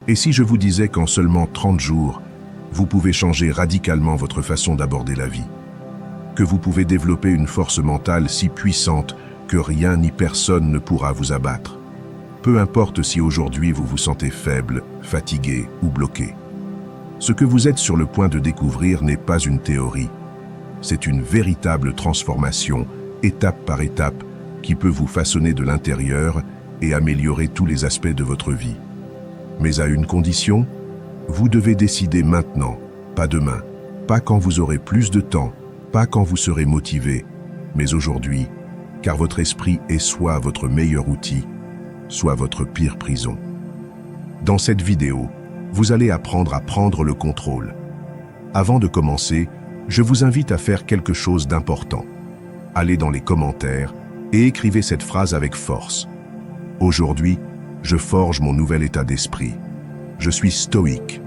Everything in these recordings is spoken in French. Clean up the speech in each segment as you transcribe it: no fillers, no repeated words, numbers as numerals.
Et si je vous disais qu'en seulement 30 jours, vous pouvez changer radicalement votre façon d'aborder la vie, que vous pouvez développer une force mentale si puissante que rien ni personne ne pourra vous abattre. Peu importe si aujourd'hui vous vous sentez faible, fatigué ou bloqué. Ce que vous êtes sur le point de découvrir n'est pas une théorie. C'est une véritable transformation, étape par étape, qui peut vous façonner de l'intérieur et améliorer tous les aspects de votre vie. Mais à une condition, vous devez décider maintenant, pas demain, pas quand vous aurez plus de temps, pas quand vous serez motivé, mais aujourd'hui, car votre esprit est soit votre meilleur outil, soit votre pire prison. Dans cette vidéo, vous allez apprendre à prendre le contrôle. Avant de commencer, je vous invite à faire quelque chose d'important. Allez dans les commentaires et écrivez cette phrase avec force. Aujourd'hui, je forge mon nouvel état d'esprit. Je suis stoïque.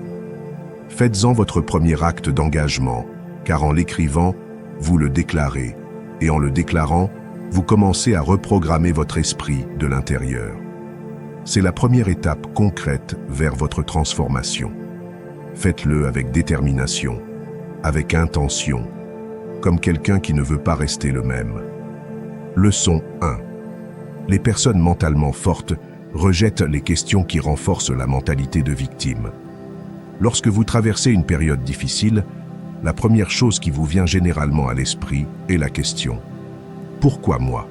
Faites-en votre premier acte d'engagement, car en l'écrivant, vous le déclarez, et en le déclarant, vous commencez à reprogrammer votre esprit de l'intérieur. C'est la première étape concrète vers votre transformation. Faites-le avec détermination, avec intention, comme quelqu'un qui ne veut pas rester le même. Leçon 1. Les personnes mentalement fortes rejettent les questions qui renforcent la mentalité de victime. Lorsque vous traversez une période difficile, la première chose qui vous vient généralement à l'esprit est la question « Pourquoi moi ?»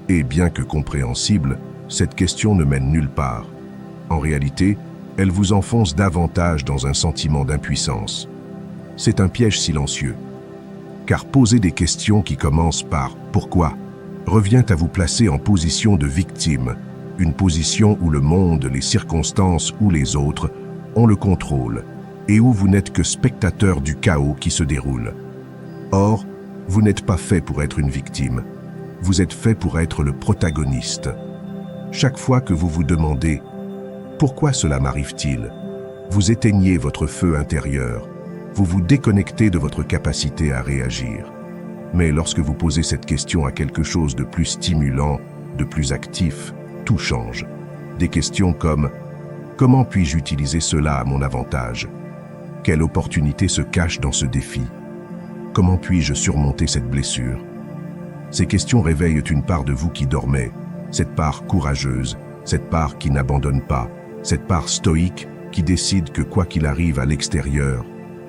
Et bien que compréhensible, cette question ne mène nulle part. En réalité, elle vous enfonce davantage dans un sentiment d'impuissance. C'est un piège silencieux. Car poser des questions qui commencent par « Pourquoi ?» revient à vous placer en position de victime, une position où le monde, les circonstances ou les autres ont le contrôle et où vous n'êtes que spectateur du chaos qui se déroule. Or, vous n'êtes pas fait pour être une victime, vous êtes fait pour être le protagoniste. Chaque fois que vous vous demandez « Pourquoi cela m'arrive-t-il ?», vous éteignez votre feu intérieur, vous vous déconnectez de votre capacité à réagir. Mais lorsque vous posez cette question à quelque chose de plus stimulant, de plus actif, tout change. Des questions comme « Comment puis-je utiliser cela à mon avantage ? Quelle opportunité se cache dans ce défi ? Comment puis-je surmonter cette blessure ?» Ces questions réveillent une part de vous qui dormait, cette part courageuse, cette part qui n'abandonne pas, cette part stoïque qui décide que quoi qu'il arrive à l'extérieur,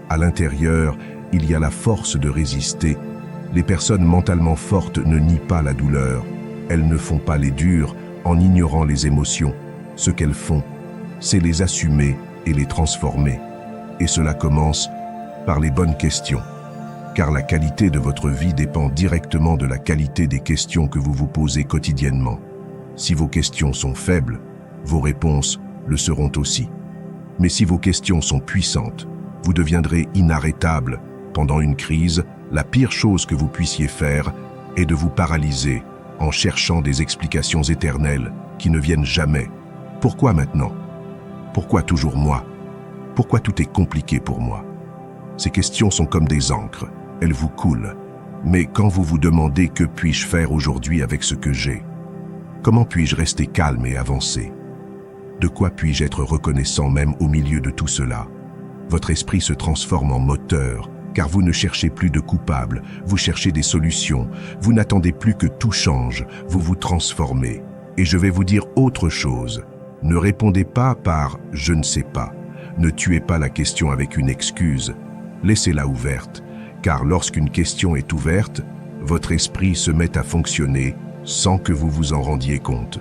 à l'intérieur, il y a la force de résister. Les personnes mentalement fortes ne nient pas la douleur, elles ne font pas les dures en ignorant les émotions. Ce qu'elles font, c'est les assumer et les transformer. Et cela commence par les bonnes questions. Car la qualité de votre vie dépend directement de la qualité des questions que vous vous posez quotidiennement. Si vos questions sont faibles, vos réponses le seront aussi. Mais si vos questions sont puissantes, vous deviendrez inarrêtable. Pendant une crise, la pire chose que vous puissiez faire est de vous paralyser en cherchant des explications éternelles qui ne viennent jamais. Pourquoi maintenant ? Pourquoi toujours moi ? Pourquoi tout est compliqué pour moi ? Ces questions sont comme des encres, elles vous coulent. Mais quand vous vous demandez que puis-je faire aujourd'hui avec ce que j'ai ? Comment puis-je rester calme et avancer ? De quoi puis-je être reconnaissant même au milieu de tout cela ? Votre esprit se transforme en moteur, car vous ne cherchez plus de coupables, vous cherchez des solutions, vous n'attendez plus que tout change, vous vous transformez. Et je vais vous dire autre chose. Ne répondez pas par « je ne sais pas ». Ne tuez pas la question avec une excuse. Laissez-la ouverte, car lorsqu'une question est ouverte, votre esprit se met à fonctionner sans que vous vous en rendiez compte.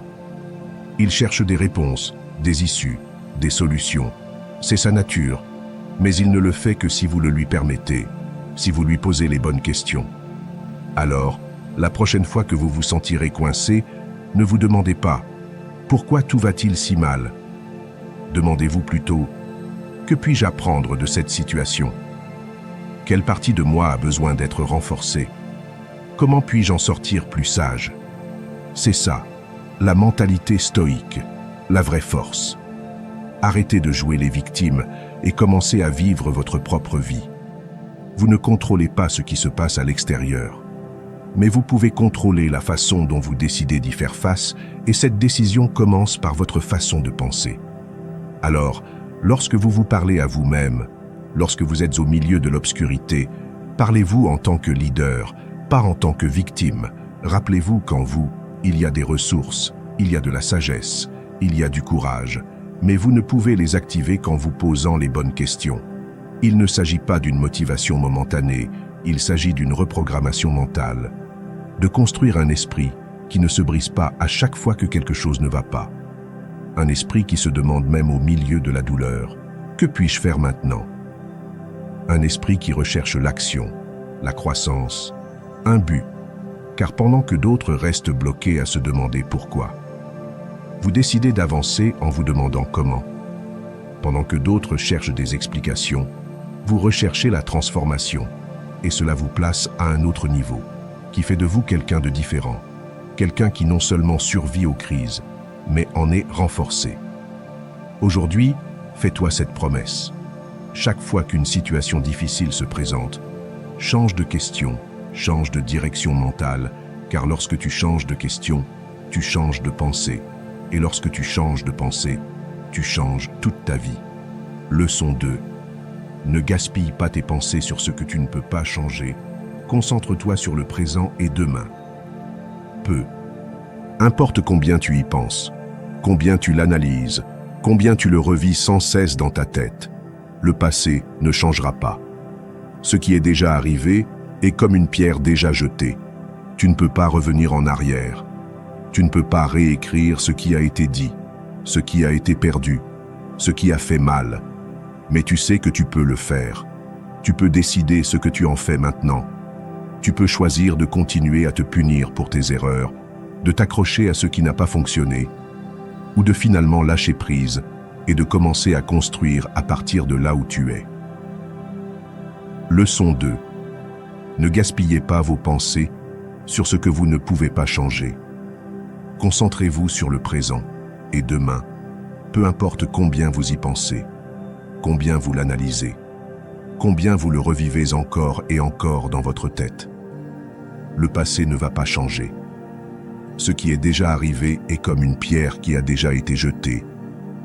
Il cherche des réponses, des issues, des solutions. C'est sa nature, mais il ne le fait que si vous le lui permettez, si vous lui posez les bonnes questions. Alors, la prochaine fois que vous vous sentirez coincé, ne vous demandez pas « Pourquoi tout va-t-il si mal ?» Demandez-vous plutôt « Que puis-je apprendre de cette situation ? Quelle partie de moi a besoin d'être renforcée ? Comment puis-je en sortir plus sage ?» C'est ça, la mentalité stoïque, la vraie force. Arrêtez de jouer les victimes et commencez à vivre votre propre vie. Vous ne contrôlez pas ce qui se passe à l'extérieur, mais vous pouvez contrôler la façon dont vous décidez d'y faire face, et cette décision commence par votre façon de penser. Alors, lorsque vous vous parlez à vous-même, lorsque vous êtes au milieu de l'obscurité, parlez-vous en tant que leader, pas en tant que victime. Rappelez-vous qu'en vous, il y a des ressources, il y a de la sagesse, il y a du courage, mais vous ne pouvez les activer qu'en vous posant les bonnes questions. Il ne s'agit pas d'une motivation momentanée, il s'agit d'une reprogrammation mentale, de construire un esprit qui ne se brise pas à chaque fois que quelque chose ne va pas. Un esprit qui se demande même au milieu de la douleur, « Que puis-je faire maintenant ?» Un esprit qui recherche l'action, la croissance, un but, car pendant que d'autres restent bloqués à se demander pourquoi, vous décidez d'avancer en vous demandant comment. Pendant que d'autres cherchent des explications, vous recherchez la transformation, et cela vous place à un autre niveau, qui fait de vous quelqu'un de différent, quelqu'un qui non seulement survit aux crises, mais en est renforcé. Aujourd'hui, fais-toi cette promesse. Chaque fois qu'une situation difficile se présente, change de question, change de direction mentale, car lorsque tu changes de question, tu changes de pensée. Et lorsque tu changes de pensée, tu changes toute ta vie. Leçon 2. Ne gaspille pas tes pensées sur ce que tu ne peux pas changer. Concentre-toi sur le présent et demain. Peu importe combien tu y penses, combien tu l'analyses, combien tu le revis sans cesse dans ta tête, le passé ne changera pas. Ce qui est déjà arrivé est comme une pierre déjà jetée. Tu ne peux pas revenir en arrière. Tu ne peux pas réécrire ce qui a été dit, ce qui a été perdu, ce qui a fait mal. Mais tu sais que tu peux le faire. Tu peux décider ce que tu en fais maintenant. Tu peux choisir de continuer à te punir pour tes erreurs, de t'accrocher à ce qui n'a pas fonctionné, ou de finalement lâcher prise et de commencer à construire à partir de là où tu es. Leçon 2. Ne gaspillez pas vos pensées sur ce que vous ne pouvez pas changer. Concentrez-vous sur le présent et demain, peu importe combien vous y pensez, combien vous l'analysez, combien vous le revivez encore et encore dans votre tête. Le passé ne va pas changer. Ce qui est déjà arrivé est comme une pierre qui a déjà été jetée.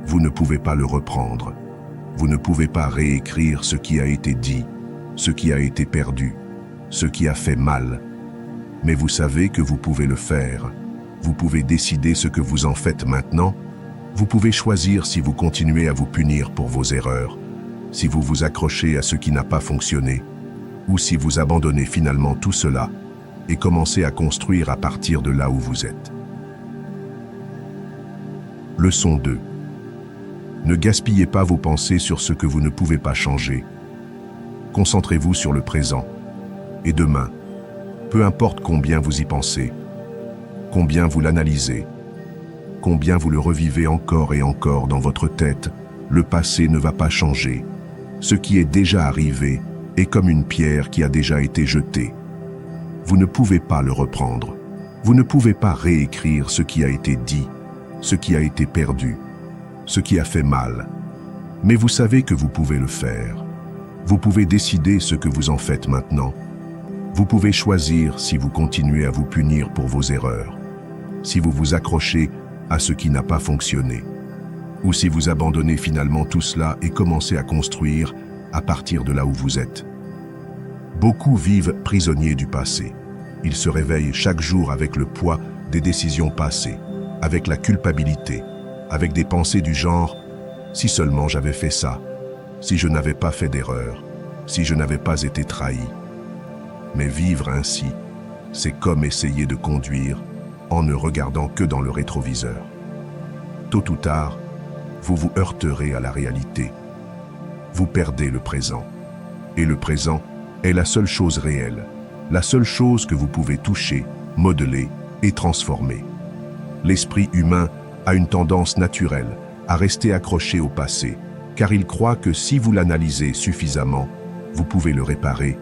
Vous ne pouvez pas le reprendre. Vous ne pouvez pas réécrire ce qui a été dit, ce qui a été perdu, ce qui a fait mal. Mais vous savez que vous pouvez le faire. Vous pouvez décider ce que vous en faites maintenant. Vous pouvez choisir si vous continuez à vous punir pour vos erreurs, si vous vous accrochez à ce qui n'a pas fonctionné, ou si vous abandonnez finalement tout cela et commencez à construire à partir de là où vous êtes. Leçon 2. Ne gaspillez pas vos pensées sur ce que vous ne pouvez pas changer. Concentrez-vous sur le présent et demain, peu importe combien vous y pensez, combien vous l'analysez, combien vous le revivez encore et encore dans votre tête, le passé ne va pas changer. Ce qui est déjà arrivé est comme une pierre qui a déjà été jetée. Vous ne pouvez pas le reprendre. Vous ne pouvez pas réécrire ce qui a été dit, ce qui a été perdu, ce qui a fait mal. Mais vous savez que vous pouvez le faire. Vous pouvez décider ce que vous en faites maintenant. Vous pouvez choisir si vous continuez à vous punir pour vos erreurs, si vous vous accrochez à ce qui n'a pas fonctionné, ou si vous abandonnez finalement tout cela et commencez à construire à partir de là où vous êtes. Beaucoup vivent prisonniers du passé. Ils se réveillent chaque jour avec le poids des décisions passées, avec la culpabilité, avec des pensées du genre « si seulement j'avais fait ça, si je n'avais pas fait d'erreur, si je n'avais pas été trahi ». Mais vivre ainsi, c'est comme essayer de conduire en ne regardant que dans le rétroviseur. Tôt ou tard, vous vous heurterez à la réalité. Vous perdez le présent. Et le présent est la seule chose réelle, la seule chose que vous pouvez toucher, modeler et transformer. L'esprit humain a une tendance naturelle à rester accroché au passé, car il croit que si vous l'analysez suffisamment, vous pouvez le réparer,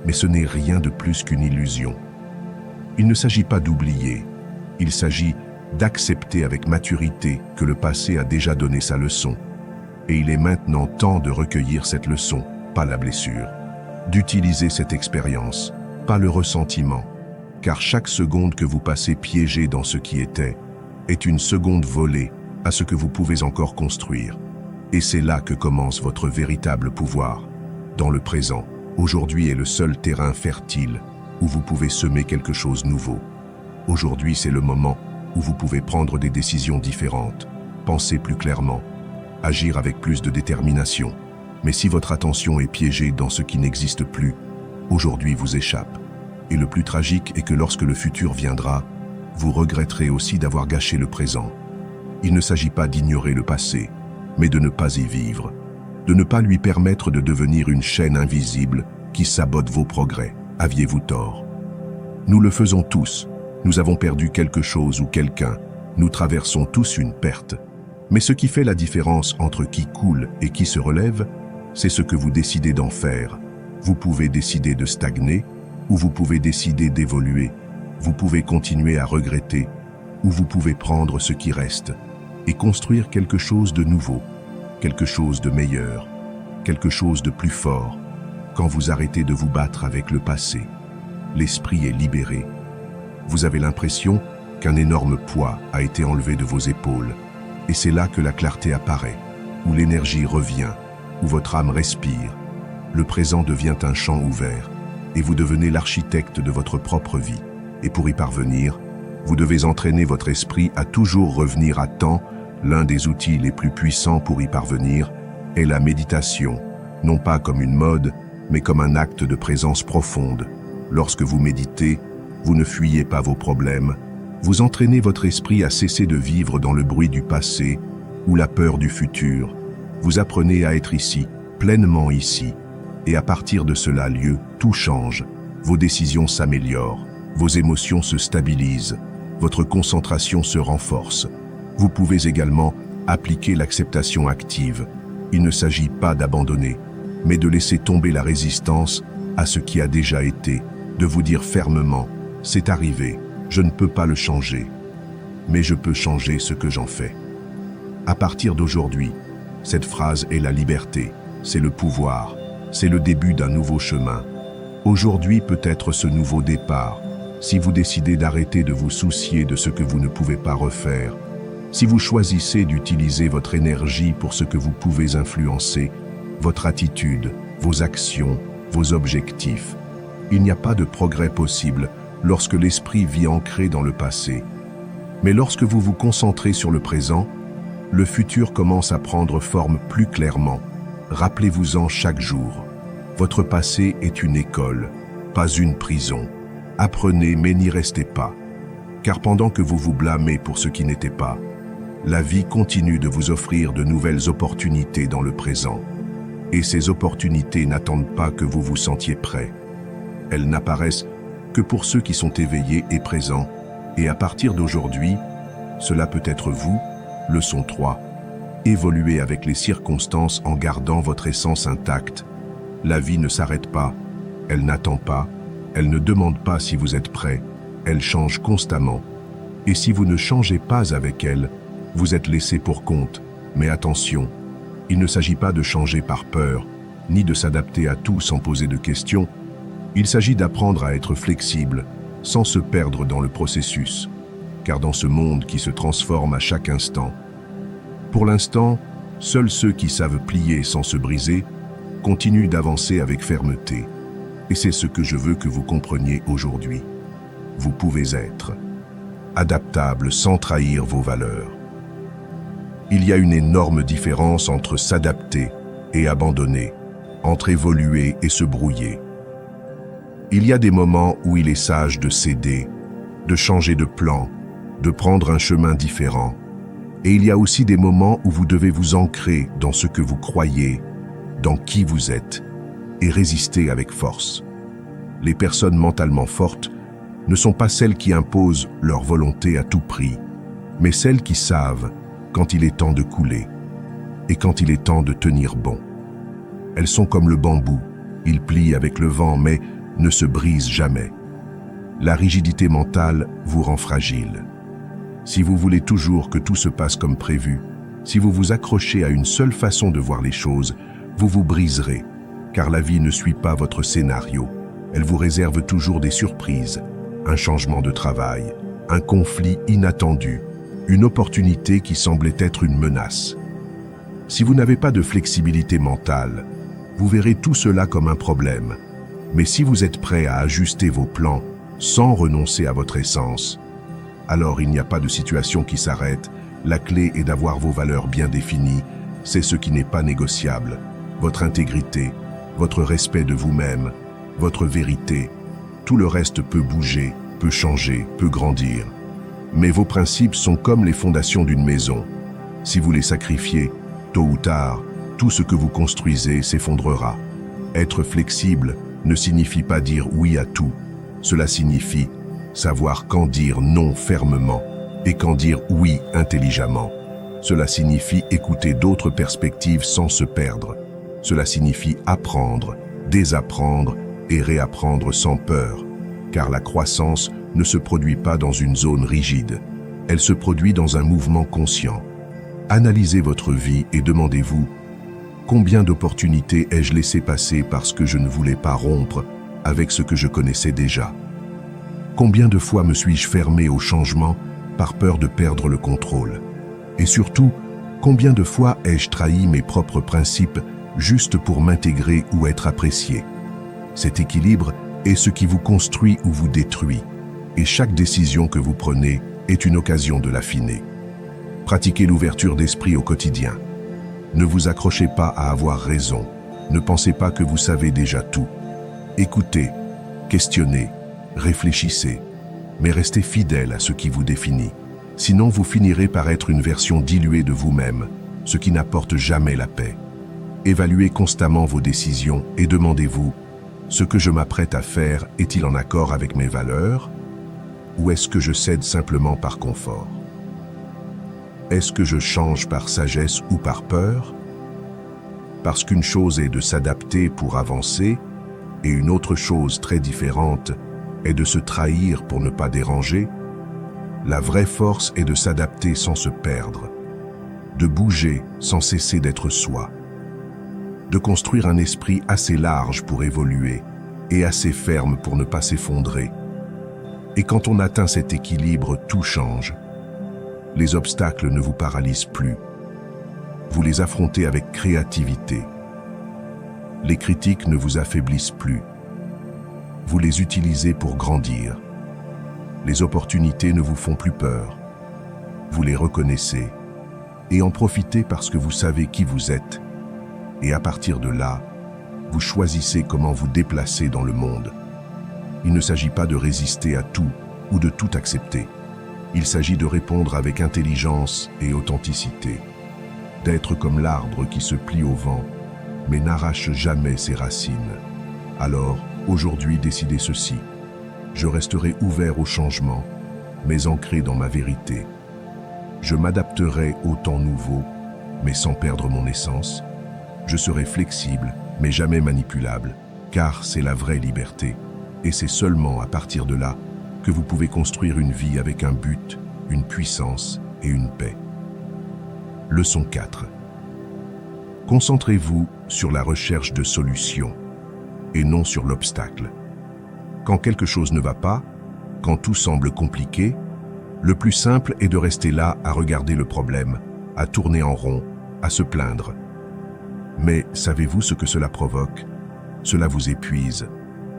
mais ce n'est rien de plus qu'une illusion. Il ne s'agit pas d'oublier, il s'agit d'accepter avec maturité que le passé a déjà donné sa leçon, et il est maintenant temps de recueillir cette leçon, pas la blessure, d'utiliser cette expérience, pas le ressentiment, car chaque seconde que vous passez piégé dans ce qui était est une seconde volée à ce que vous pouvez encore construire. Et c'est là que commence votre véritable pouvoir. Dans le présent, aujourd'hui est le seul terrain fertile où vous pouvez semer quelque chose de nouveau. Aujourd'hui, c'est le moment où vous pouvez prendre des décisions différentes, penser plus clairement, agir avec plus de détermination. Mais si votre attention est piégée dans ce qui n'existe plus, aujourd'hui vous échappe. Et le plus tragique est que lorsque le futur viendra, vous regretterez aussi d'avoir gâché le présent. Il ne s'agit pas d'ignorer le passé, mais de ne pas y vivre, de ne pas lui permettre de devenir une chaîne invisible qui sabote vos progrès. Aviez-vous tort? Nous le faisons tous. Nous avons perdu quelque chose ou quelqu'un. Nous traversons tous une perte. Mais ce qui fait la différence entre qui coule et qui se relève, c'est ce que vous décidez d'en faire. Vous pouvez décider de stagner ou vous pouvez décider d'évoluer. Vous pouvez continuer à regretter ou vous pouvez prendre ce qui reste et construire quelque chose de nouveau, quelque chose de meilleur, quelque chose de plus fort. Quand vous arrêtez de vous battre avec le passé, l'esprit est libéré. Vous avez l'impression qu'un énorme poids a été enlevé de vos épaules. Et c'est là que la clarté apparaît, où l'énergie revient, où votre âme respire. Le présent devient un champ ouvert, et vous devenez l'architecte de votre propre vie. Et pour y parvenir, vous devez entraîner votre esprit à toujours revenir à temps. L'un des outils les plus puissants pour y parvenir est la méditation, non pas comme une mode, mais comme un acte de présence profonde. Lorsque vous méditez, vous ne fuyez pas vos problèmes, vous entraînez votre esprit à cesser de vivre dans le bruit du passé ou la peur du futur. Vous apprenez à être ici, pleinement ici, et à partir de cela tout change. Vos décisions s'améliorent, vos émotions se stabilisent, votre concentration se renforce. Vous pouvez également appliquer l'acceptation active. Il ne s'agit pas d'abandonner, mais de laisser tomber la résistance à ce qui a déjà été, de vous dire fermement « c'est arrivé, je ne peux pas le changer, mais je peux changer ce que j'en fais ». À partir d'aujourd'hui, cette phrase est la liberté, c'est le pouvoir, c'est le début d'un nouveau chemin. Aujourd'hui peut être ce nouveau départ, si vous décidez d'arrêter de vous soucier de ce que vous ne pouvez pas refaire, si vous choisissez d'utiliser votre énergie pour ce que vous pouvez influencer, votre attitude, vos actions, vos objectifs. Il n'y a pas de progrès possible lorsque l'esprit vit ancré dans le passé. Mais lorsque vous vous concentrez sur le présent, le futur commence à prendre forme plus clairement. Rappelez-vous-en chaque jour. Votre passé est une école, pas une prison. Apprenez mais n'y restez pas. Car pendant que vous vous blâmez pour ce qui n'était pas, la vie continue de vous offrir de nouvelles opportunités dans le présent. Et ces opportunités n'attendent pas que vous vous sentiez prêt. Elles n'apparaissent que pour ceux qui sont éveillés et présents. Et à partir d'aujourd'hui, cela peut être vous. Leçon 3. Évoluez avec les circonstances en gardant votre essence intacte. La vie ne s'arrête pas, elle n'attend pas, elle ne demande pas si vous êtes prêt, elle change constamment. Et si vous ne changez pas avec elle, vous êtes laissé pour compte. Mais attention, il ne s'agit pas de changer par peur, ni de s'adapter à tout sans poser de questions. Il s'agit d'apprendre à être flexible, sans se perdre dans le processus. Car dans ce monde qui se transforme à chaque instant, pour l'instant, seuls ceux qui savent plier sans se briser continuent d'avancer avec fermeté. Et c'est ce que je veux que vous compreniez aujourd'hui. Vous pouvez être adaptable sans trahir vos valeurs. Il y a une énorme différence entre s'adapter et abandonner, entre évoluer et se brouiller. Il y a des moments où il est sage de céder, de changer de plan, de prendre un chemin différent. Et il y a aussi des moments où vous devez vous ancrer dans ce que vous croyez, dans qui vous êtes, et résister avec force. Les personnes mentalement fortes ne sont pas celles qui imposent leur volonté à tout prix, mais celles qui savent quand il est temps de couler et quand il est temps de tenir bon. Elles sont comme le bambou, ils plient avec le vent mais ne se brisent jamais. La rigidité mentale vous rend fragile. Si vous voulez toujours que tout se passe comme prévu, si vous vous accrochez à une seule façon de voir les choses, vous vous briserez, car la vie ne suit pas votre scénario. Elle vous réserve toujours des surprises, un changement de travail, un conflit inattendu, une opportunité qui semblait être une menace. Si vous n'avez pas de flexibilité mentale, vous verrez tout cela comme un problème. Mais si vous êtes prêt à ajuster vos plans sans renoncer à votre essence, alors il n'y a pas de situation qui s'arrête. La clé est d'avoir vos valeurs bien définies. C'est ce qui n'est pas négociable. Votre intégrité, votre respect de vous-même, votre vérité. Tout le reste peut bouger, peut changer, peut grandir. Mais vos principes sont comme les fondations d'une maison. Si vous les sacrifiez, tôt ou tard, tout ce que vous construisez s'effondrera. Être flexible ne signifie pas dire oui à tout. Cela signifie savoir quand dire non fermement et quand dire oui intelligemment. Cela signifie écouter d'autres perspectives sans se perdre. Cela signifie apprendre, désapprendre et réapprendre sans peur. Car la croissance ne se produit pas dans une zone rigide. Elle se produit dans un mouvement conscient. Analysez votre vie et demandez-vous: combien d'opportunités ai-je laissé passer parce que je ne voulais pas rompre avec ce que je connaissais déjà? Combien de fois me suis-je fermé au changement par peur de perdre le contrôle? Et surtout, combien de fois ai-je trahi mes propres principes juste pour m'intégrer ou être apprécié? Cet équilibre est ce qui vous construit ou vous détruit, et chaque décision que vous prenez est une occasion de l'affiner. Pratiquez l'ouverture d'esprit au quotidien. Ne vous accrochez pas à avoir raison. Ne pensez pas que vous savez déjà tout. Écoutez, questionnez, réfléchissez, mais restez fidèle à ce qui vous définit. Sinon, vous finirez par être une version diluée de vous-même, ce qui n'apporte jamais la paix. Évaluez constamment vos décisions et demandez-vous: ce que je m'apprête à faire est-il en accord avec mes valeurs? Ou est-ce que je cède simplement par confort? Est-ce que je change par sagesse ou par peur? Parce qu'une chose est de s'adapter pour avancer, et une autre chose très différente est de se trahir pour ne pas déranger. La vraie force est de s'adapter sans se perdre, de bouger sans cesser d'être soi, de construire un esprit assez large pour évoluer et assez ferme pour ne pas s'effondrer. Et quand on atteint cet équilibre, tout change. Les obstacles ne vous paralysent plus. Vous les affrontez avec créativité. Les critiques ne vous affaiblissent plus. Vous les utilisez pour grandir. Les opportunités ne vous font plus peur. Vous les reconnaissez et en profitez parce que vous savez qui vous êtes. Et à partir de là, vous choisissez comment vous déplacer dans le monde. Il ne s'agit pas de résister à tout ou de tout accepter. Il s'agit de répondre avec intelligence et authenticité, d'être comme l'arbre qui se plie au vent, mais n'arrache jamais ses racines. Alors, aujourd'hui, décidez ceci: je resterai ouvert au changement, mais ancré dans ma vérité. Je m'adapterai au temps nouveau, mais sans perdre mon essence. Je serai flexible, mais jamais manipulable, car c'est la vraie liberté. Et c'est seulement à partir de là que vous pouvez construire une vie avec un but, une puissance et une paix. Leçon 4. Concentrez-vous sur la recherche de solutions et non sur l'obstacle. Quand quelque chose ne va pas, quand tout semble compliqué, le plus simple est de rester là à regarder le problème, à tourner en rond, à se plaindre. Mais savez-vous ce que cela provoque? Cela vous épuise,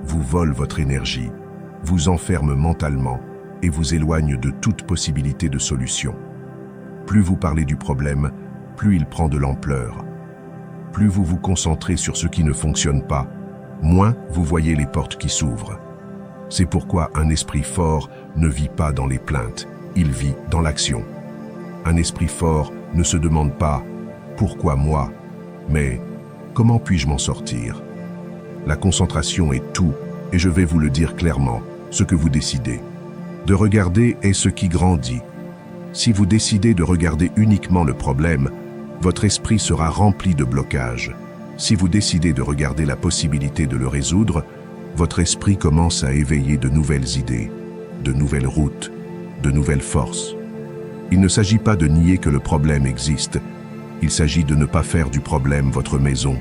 vous vole votre énergie, vous enferme mentalement et vous éloigne de toute possibilité de solution. Plus vous parlez du problème, plus il prend de l'ampleur. Plus vous vous concentrez sur ce qui ne fonctionne pas, moins vous voyez les portes qui s'ouvrent. C'est pourquoi un esprit fort ne vit pas dans les plaintes, il vit dans l'action. Un esprit fort ne se demande pas « pourquoi moi ?», mais « comment puis-je m'en sortir ?» La concentration est tout, et je vais vous le dire clairement, ce que vous décidez. De regarder est ce qui grandit. Si vous décidez de regarder uniquement le problème, votre esprit sera rempli de blocages. Si vous décidez de regarder la possibilité de le résoudre, votre esprit commence à éveiller de nouvelles idées, de nouvelles routes, de nouvelles forces. Il ne s'agit pas de nier que le problème existe. Il s'agit de ne pas faire du problème votre maison,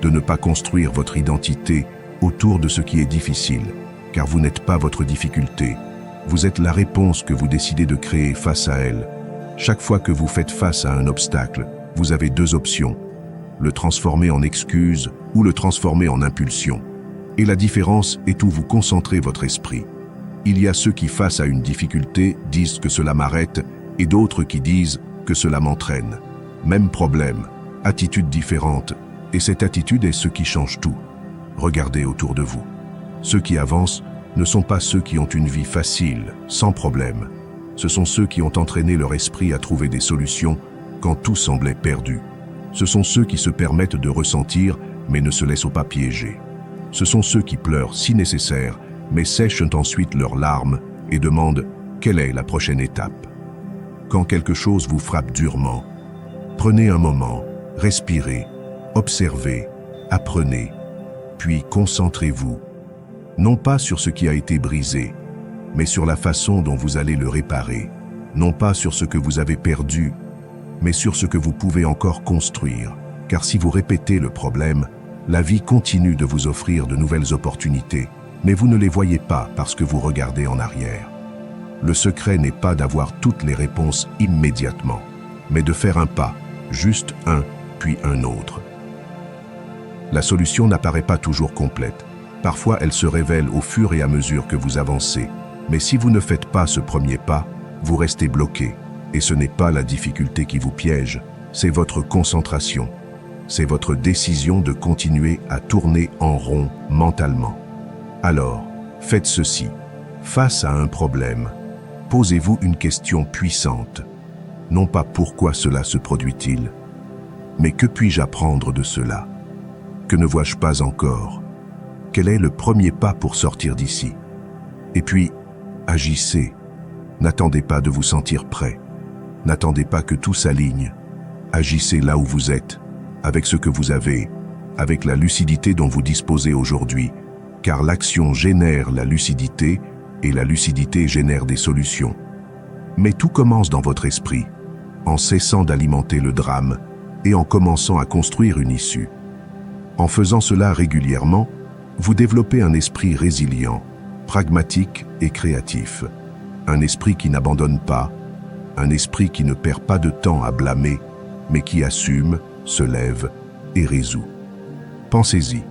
de ne pas construire votre identité autour de ce qui est difficile, car vous n'êtes pas votre difficulté. Vous êtes la réponse que vous décidez de créer face à elle. Chaque fois que vous faites face à un obstacle, vous avez deux options, le transformer en excuse ou le transformer en impulsion. Et la différence est où vous concentrez votre esprit. Il y a ceux qui, face à une difficulté, disent que cela m'arrête et d'autres qui disent que cela m'entraîne. Même problème, attitude différente, et cette attitude est ce qui change tout. Regardez autour de vous. Ceux qui avancent ne sont pas ceux qui ont une vie facile, sans problème. Ce sont ceux qui ont entraîné leur esprit à trouver des solutions quand tout semblait perdu. Ce sont ceux qui se permettent de ressentir mais ne se laissent pas piéger. Ce sont ceux qui pleurent si nécessaire mais sèchent ensuite leurs larmes et demandent quelle est la prochaine étape. Quand quelque chose vous frappe durement, prenez un moment, respirez, observez, apprenez, puis concentrez-vous, non pas sur ce qui a été brisé, mais sur la façon dont vous allez le réparer, non pas sur ce que vous avez perdu, mais sur ce que vous pouvez encore construire. Car si vous répétez le problème, la vie continue de vous offrir de nouvelles opportunités, mais vous ne les voyez pas parce que vous regardez en arrière. Le secret n'est pas d'avoir toutes les réponses immédiatement, mais de faire un pas, juste un, puis un autre. La solution n'apparaît pas toujours complète. Parfois, elle se révèle au fur et à mesure que vous avancez. Mais si vous ne faites pas ce premier pas, vous restez bloqué. Et ce n'est pas la difficulté qui vous piège, c'est votre concentration. C'est votre décision de continuer à tourner en rond mentalement. Alors, faites ceci. Face à un problème, posez-vous une question puissante. Non pas pourquoi cela se produit-il, mais que puis-je apprendre de cela? Que ne vois-je pas encore? Quel est le premier pas pour sortir d'ici? Et puis, agissez. N'attendez pas de vous sentir prêt. N'attendez pas que tout s'aligne. Agissez là où vous êtes, avec ce que vous avez, avec la lucidité dont vous disposez aujourd'hui, car l'action génère la lucidité et la lucidité génère des solutions. Mais tout commence dans votre esprit, en cessant d'alimenter le drame et en commençant à construire une issue. En faisant cela régulièrement, vous développez un esprit résilient, pragmatique et créatif. Un esprit qui n'abandonne pas, un esprit qui ne perd pas de temps à blâmer, mais qui assume, se lève et résout. Pensez-y.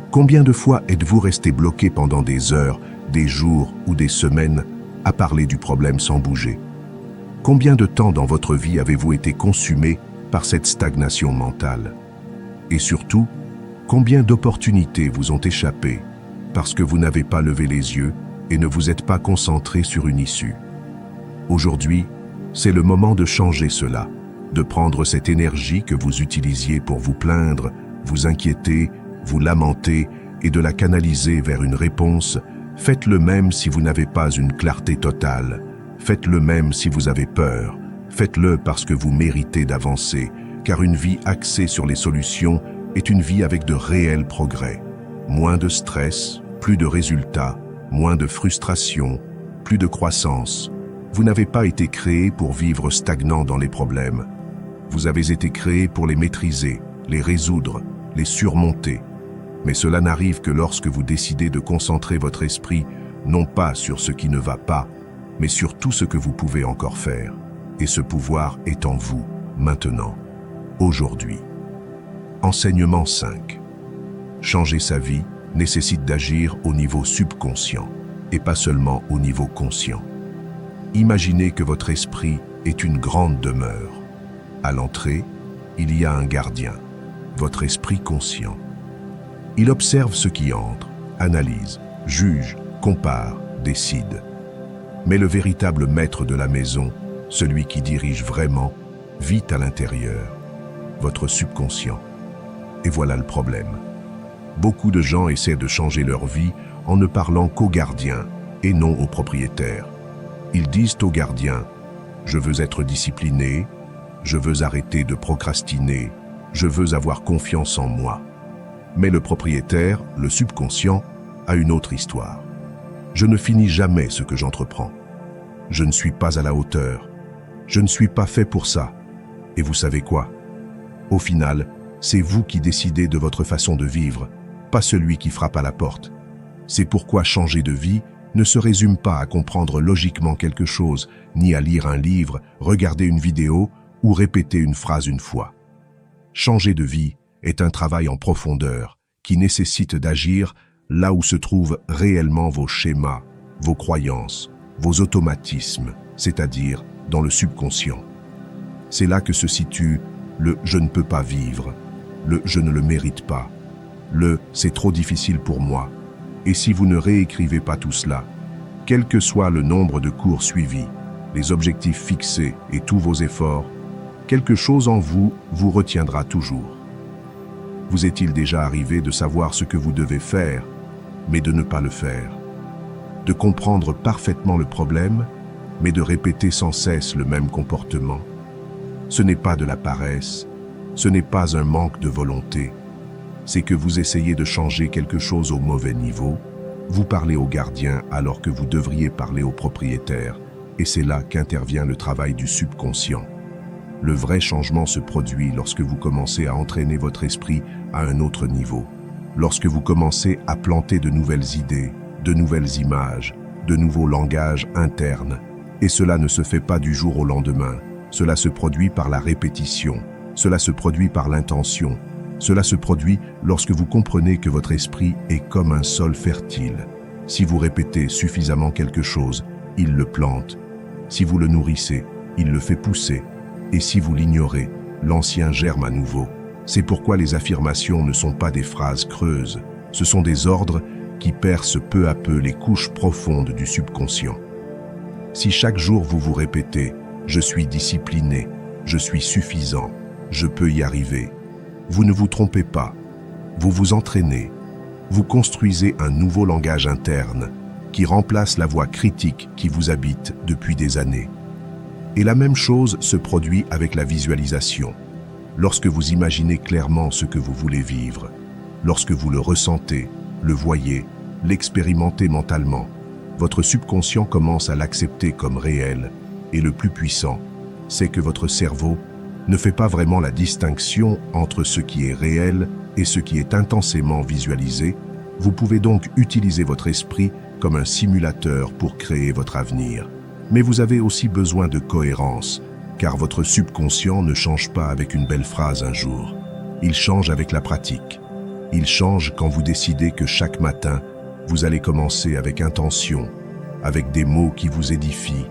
Combien de fois êtes-vous resté bloqué pendant des heures, des jours ou des semaines à parler du problème sans bouger? Combien de temps dans votre vie avez-vous été consumé par cette stagnation mentale? Et surtout, combien d'opportunités vous ont échappé parce que vous n'avez pas levé les yeux et ne vous êtes pas concentré sur une issue? Aujourd'hui, c'est le moment de changer cela, de prendre cette énergie que vous utilisiez pour vous plaindre, vous inquiéter, vous lamenter et de la canaliser vers une réponse. Faites le même si vous n'avez pas une clarté totale. Faites le même si vous avez peur. Faites-le parce que vous méritez d'avancer, car une vie axée sur les solutions est une vie avec de réels progrès. Moins de stress, plus de résultats, moins de frustration, plus de croissance. Vous n'avez pas été créé pour vivre stagnant dans les problèmes. Vous avez été créé pour les maîtriser, les résoudre, les surmonter. Mais cela n'arrive que lorsque vous décidez de concentrer votre esprit non pas sur ce qui ne va pas, mais sur tout ce que vous pouvez encore faire. Et ce pouvoir est en vous, maintenant, aujourd'hui. Enseignement 5. Changer sa vie nécessite d'agir au niveau subconscient, et pas seulement au niveau conscient. Imaginez que votre esprit est une grande demeure. À l'entrée, il y a un gardien, votre esprit conscient. Il observe ce qui entre, analyse, juge, compare, décide. Mais le véritable maître de la maison, celui qui dirige vraiment, vit à l'intérieur, votre subconscient. Et voilà le problème. Beaucoup de gens essaient de changer leur vie en ne parlant qu'au gardien et non au propriétaire. Ils disent au gardien « Je veux être discipliné, je veux arrêter de procrastiner, je veux avoir confiance en moi ». Mais le propriétaire, le subconscient, a une autre histoire. Je ne finis jamais ce que j'entreprends. Je ne suis pas à la hauteur. Je ne suis pas fait pour ça. Et vous savez quoi? Au final, c'est vous qui décidez de votre façon de vivre, pas celui qui frappe à la porte. C'est pourquoi changer de vie ne se résume pas à comprendre logiquement quelque chose, ni à lire un livre, regarder une vidéo ou répéter une phrase une fois. Changer de vie est un travail en profondeur qui nécessite d'agir là où se trouvent réellement vos schémas, vos croyances, vos automatismes, c'est-à-dire dans le subconscient. C'est là que se situe le « je ne peux pas vivre », le « je ne le mérite pas », le « c'est trop difficile pour moi ». Et si vous ne réécrivez pas tout cela, quel que soit le nombre de cours suivis, les objectifs fixés et tous vos efforts, quelque chose en vous vous retiendra toujours. Vous est-il déjà arrivé de savoir ce que vous devez faire, mais de ne pas le faire? De comprendre parfaitement le problème, mais de répéter sans cesse le même comportement? Ce n'est pas de la paresse, ce n'est pas un manque de volonté. C'est que vous essayez de changer quelque chose au mauvais niveau, vous parlez au gardien alors que vous devriez parler au propriétaire, et c'est là qu'intervient le travail du subconscient. Le vrai changement se produit lorsque vous commencez à entraîner votre esprit à un autre niveau, lorsque vous commencez à planter de nouvelles idées, de nouvelles images, de nouveaux langages internes. Et cela ne se fait pas du jour au lendemain, cela se produit par la répétition, cela se produit par l'intention, cela se produit lorsque vous comprenez que votre esprit est comme un sol fertile. Si vous répétez suffisamment quelque chose, il le plante. Si vous le nourrissez, il le fait pousser. Et si vous l'ignorez, l'ancien germe à nouveau. C'est pourquoi les affirmations ne sont pas des phrases creuses, ce sont des ordres qui percent peu à peu les couches profondes du subconscient. Si chaque jour vous vous répétez « je suis discipliné, je suis suffisant, je peux y arriver », vous ne vous trompez pas, vous vous entraînez, vous construisez un nouveau langage interne qui remplace la voix critique qui vous habite depuis des années. Et la même chose se produit avec la visualisation. Lorsque vous imaginez clairement ce que vous voulez vivre, lorsque vous le ressentez, le voyez, l'expérimentez mentalement, votre subconscient commence à l'accepter comme réel. Et le plus puissant, c'est que votre cerveau ne fait pas vraiment la distinction entre ce qui est réel et ce qui est intensément visualisé. Vous pouvez donc utiliser votre esprit comme un simulateur pour créer votre avenir. Mais vous avez aussi besoin de cohérence, car votre subconscient ne change pas avec une belle phrase un jour. Il change avec la pratique. Il change quand vous décidez que chaque matin, vous allez commencer avec intention, avec des mots qui vous édifient,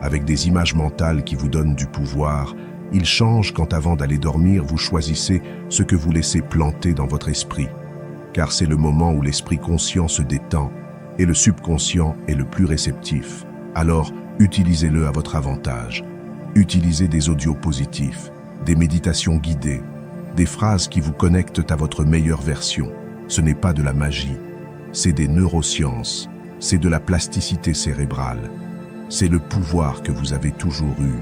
avec des images mentales qui vous donnent du pouvoir. Il change quand avant d'aller dormir, vous choisissez ce que vous laissez planter dans votre esprit, car c'est le moment où l'esprit conscient se détend et le subconscient est le plus réceptif. Alors, utilisez-le à votre avantage. Utilisez des audios positifs, des méditations guidées, des phrases qui vous connectent à votre meilleure version. Ce n'est pas de la magie, c'est des neurosciences, c'est de la plasticité cérébrale. C'est le pouvoir que vous avez toujours eu,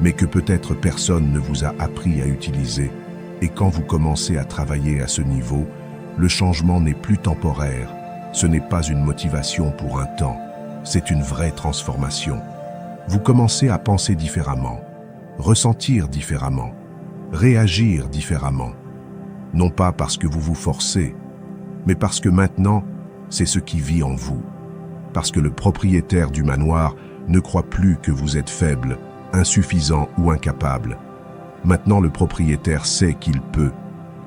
mais que peut-être personne ne vous a appris à utiliser. Et quand vous commencez à travailler à ce niveau, le changement n'est plus temporaire. Ce n'est pas une motivation pour un temps, c'est une vraie transformation. Vous commencez à penser différemment, ressentir différemment, réagir différemment. Non pas parce que vous vous forcez, mais parce que maintenant, c'est ce qui vit en vous. Parce que le propriétaire du manoir ne croit plus que vous êtes faible, insuffisant ou incapable. Maintenant, le propriétaire sait qu'il peut,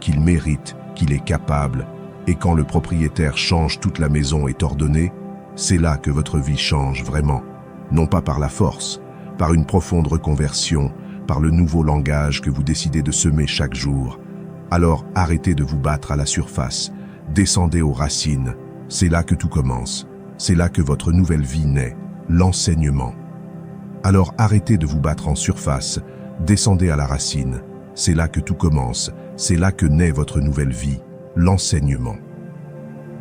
qu'il mérite, qu'il est capable. Et quand le propriétaire change, toute la maison est ordonnée, c'est là que votre vie change vraiment. Non pas par la force, par une profonde reconversion, par le nouveau langage que vous décidez de semer chaque jour. Alors arrêtez de vous battre à la surface, descendez aux racines. C'est là que tout commence. C'est là que votre nouvelle vie naît, l'enseignement. Alors arrêtez de vous battre en surface, descendez à la racine. C'est là que tout commence, c'est là que naît votre nouvelle vie, l'enseignement.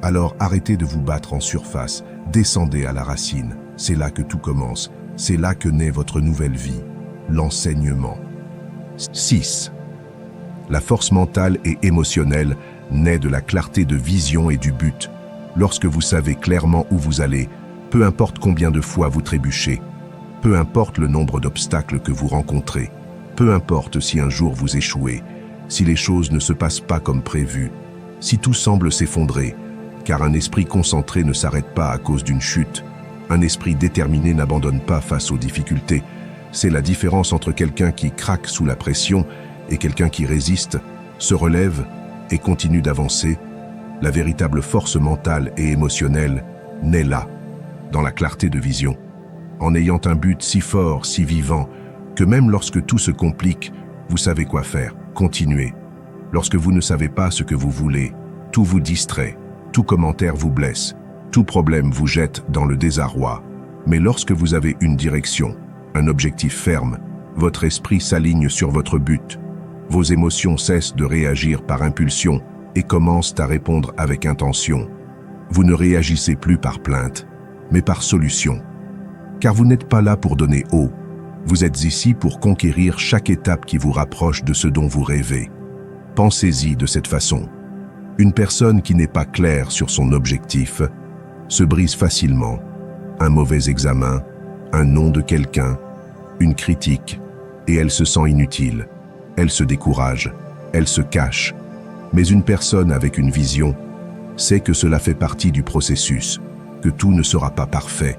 Alors arrêtez de vous battre en surface, descendez à la racine. C'est là que tout commence, c'est là que naît votre nouvelle vie, l'enseignement. 6. La force mentale et émotionnelle naît de la clarté de vision et du but. Lorsque vous savez clairement où vous allez, peu importe combien de fois vous trébuchez, peu importe le nombre d'obstacles que vous rencontrez, peu importe si un jour vous échouez, si les choses ne se passent pas comme prévu, si tout semble s'effondrer, car un esprit concentré ne s'arrête pas à cause d'une chute, un esprit déterminé n'abandonne pas face aux difficultés. C'est la différence entre quelqu'un qui craque sous la pression et quelqu'un qui résiste, se relève et continue d'avancer, la véritable force mentale et émotionnelle naît là, dans la clarté de vision, en ayant un but si fort, si vivant, que même lorsque tout se complique, vous savez quoi faire, continuez. Lorsque vous ne savez pas ce que vous voulez, tout vous distrait, tout commentaire vous blesse, tout problème vous jette dans le désarroi. Mais lorsque vous avez une direction, un objectif ferme, votre esprit s'aligne sur votre but. Vos émotions cessent de réagir par impulsion et commencent à répondre avec intention. Vous ne réagissez plus par plainte, mais par solution. Car vous n'êtes pas là pour donner haut. Vous êtes ici pour conquérir chaque étape qui vous rapproche de ce dont vous rêvez. Pensez-y de cette façon. Une personne qui n'est pas claire sur son objectif se brise facilement. Un mauvais examen, un nom de quelqu'un, une critique, et elle se sent inutile. Elle se décourage, elle se cache. Mais une personne avec une vision sait que cela fait partie du processus, que tout ne sera pas parfait,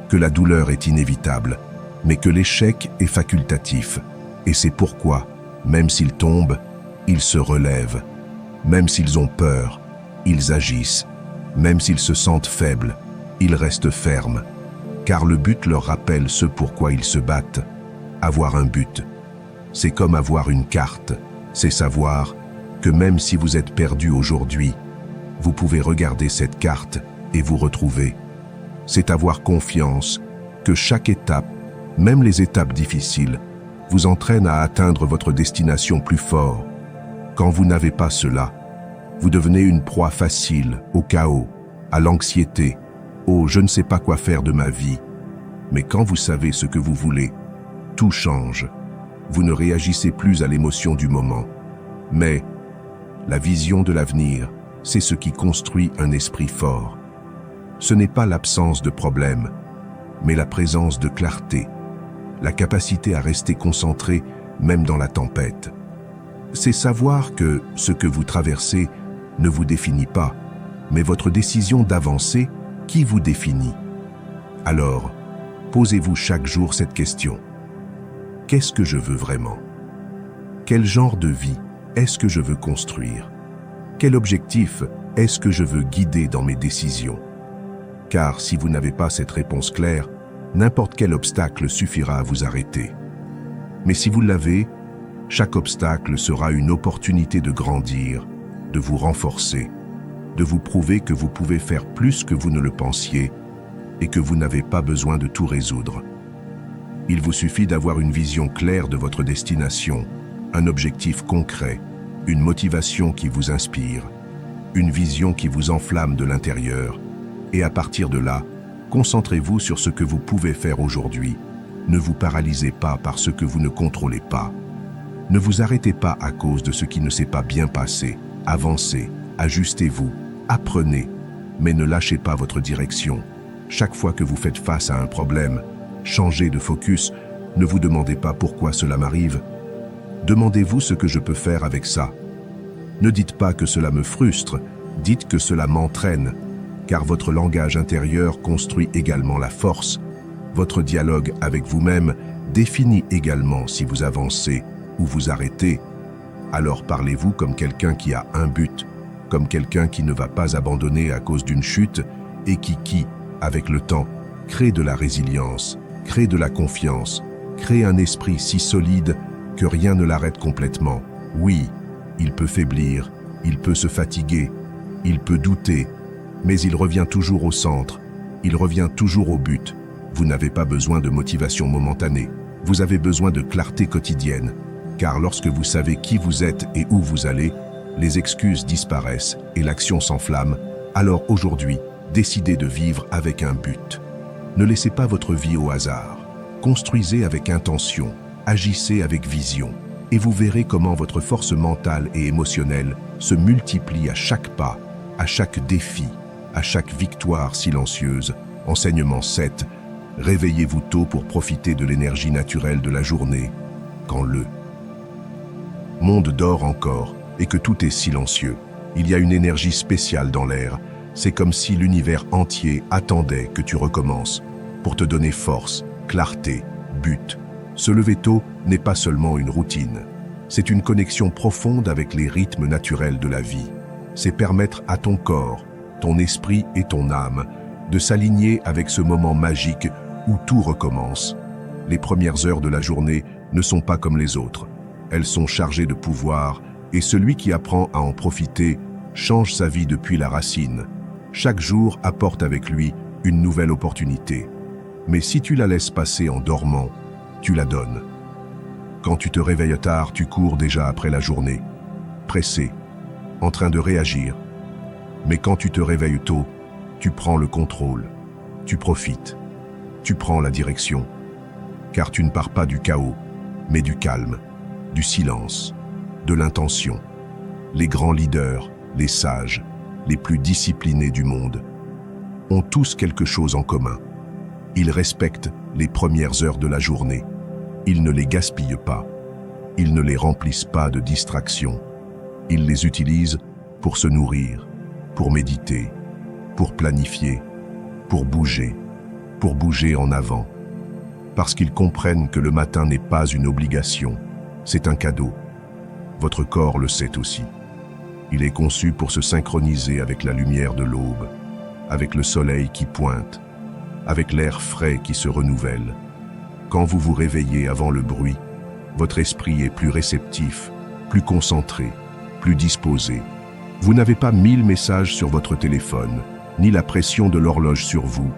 que la douleur est inévitable, mais que l'échec est facultatif. Et c'est pourquoi, même s'ils tombent, ils se relèvent. Même s'ils ont peur, ils agissent. Même s'ils se sentent faibles, ils restent fermes. Car le but leur rappelle ce pourquoi ils se battent. Avoir un but, c'est comme avoir une carte. C'est savoir que même si vous êtes perdu aujourd'hui, vous pouvez regarder cette carte et vous retrouver. C'est avoir confiance que chaque étape, même les étapes difficiles, vous entraîne à atteindre votre destination plus fort. Quand vous n'avez pas cela, vous devenez une proie facile au chaos, à l'anxiété, au « je ne sais pas quoi faire de ma vie ». Mais quand vous savez ce que vous voulez, tout change. Vous ne réagissez plus à l'émotion du moment. Mais la vision de l'avenir, c'est ce qui construit un esprit fort. Ce n'est pas l'absence de problème, mais la présence de clarté, la capacité à rester concentré même dans la tempête. C'est savoir que ce que vous traversez ne vous définit pas, mais votre décision d'avancer qui vous définit. Alors, posez-vous chaque jour cette question. Qu'est-ce que je veux vraiment? Quel genre de vie est-ce que je veux construire? Quel objectif est-ce que je veux guider dans mes décisions? Car si vous n'avez pas cette réponse claire, n'importe quel obstacle suffira à vous arrêter. Mais si vous l'avez, chaque obstacle sera une opportunité de grandir, de vous renforcer, de vous prouver que vous pouvez faire plus que vous ne le pensiez et que vous n'avez pas besoin de tout résoudre. Il vous suffit d'avoir une vision claire de votre destination, un objectif concret, une motivation qui vous inspire, une vision qui vous enflamme de l'intérieur. Et à partir de là, concentrez-vous sur ce que vous pouvez faire aujourd'hui. Ne vous paralysez pas par ce que vous ne contrôlez pas. Ne vous arrêtez pas à cause de ce qui ne s'est pas bien passé. Avancez, ajustez-vous, apprenez, mais ne lâchez pas votre direction. Chaque fois que vous faites face à un problème, changez de focus. Ne vous demandez pas pourquoi cela m'arrive. Demandez-vous ce que je peux faire avec ça. Ne dites pas que cela me frustre, dites que cela m'entraîne, car votre langage intérieur construit également la force. Votre dialogue avec vous-même définit également si vous avancez ou vous arrêtez. Alors parlez-vous comme quelqu'un qui a un but, comme quelqu'un qui ne va pas abandonner à cause d'une chute et qui, avec le temps, crée de la résilience, crée de la confiance, crée un esprit si solide que rien ne l'arrête complètement. Oui, il peut faiblir, il peut se fatiguer, il peut douter, mais il revient toujours au centre, il revient toujours au but. Vous n'avez pas besoin de motivation momentanée, vous avez besoin de clarté quotidienne, car lorsque vous savez qui vous êtes et où vous allez, les excuses disparaissent et l'action s'enflamme. Alors aujourd'hui, décidez de vivre avec un but. Ne laissez pas votre vie au hasard. Construisez avec intention, agissez avec vision, et vous verrez comment votre force mentale et émotionnelle se multiplie à chaque pas, à chaque défi, à chaque victoire silencieuse. Enseignement 7. Réveillez-vous tôt pour profiter de l'énergie naturelle de la journée, quand le monde dort encore et que tout est silencieux. Il y a une énergie spéciale dans l'air. C'est comme si l'univers entier attendait que tu recommences pour te donner force, clarté, but. Se lever tôt n'est pas seulement une routine. C'est une connexion profonde avec les rythmes naturels de la vie. C'est permettre à ton corps, ton esprit et ton âme de s'aligner avec ce moment magique où tout recommence. Les premières heures de la journée ne sont pas comme les autres. Elles sont chargées de pouvoir et celui qui apprend à en profiter change sa vie depuis la racine. Chaque jour apporte avec lui une nouvelle opportunité. Mais si tu la laisses passer en dormant, tu la donnes. Quand tu te réveilles tard, tu cours déjà après la journée, pressé, en train de réagir. Mais quand tu te réveilles tôt, tu prends le contrôle, tu profites, tu prends la direction. Car tu ne pars pas du chaos, mais du calme, du silence, de l'intention. Les grands leaders, les sages, les plus disciplinés du monde, ont tous quelque chose en commun. Ils respectent les premières heures de la journée. Ils ne les gaspillent pas. Ils ne les remplissent pas de distractions. Ils les utilisent pour se nourrir, pour méditer, pour planifier, pour bouger en avant. Parce qu'ils comprennent que le matin n'est pas une obligation, c'est un cadeau. Votre corps le sait aussi. Il est conçu pour se synchroniser avec la lumière de l'aube, avec le soleil qui pointe, avec l'air frais qui se renouvelle. Quand vous vous réveillez avant le bruit, votre esprit est plus réceptif, plus concentré, plus disposé. Vous n'avez pas 1000 messages sur votre téléphone, ni la pression de l'horloge sur vous.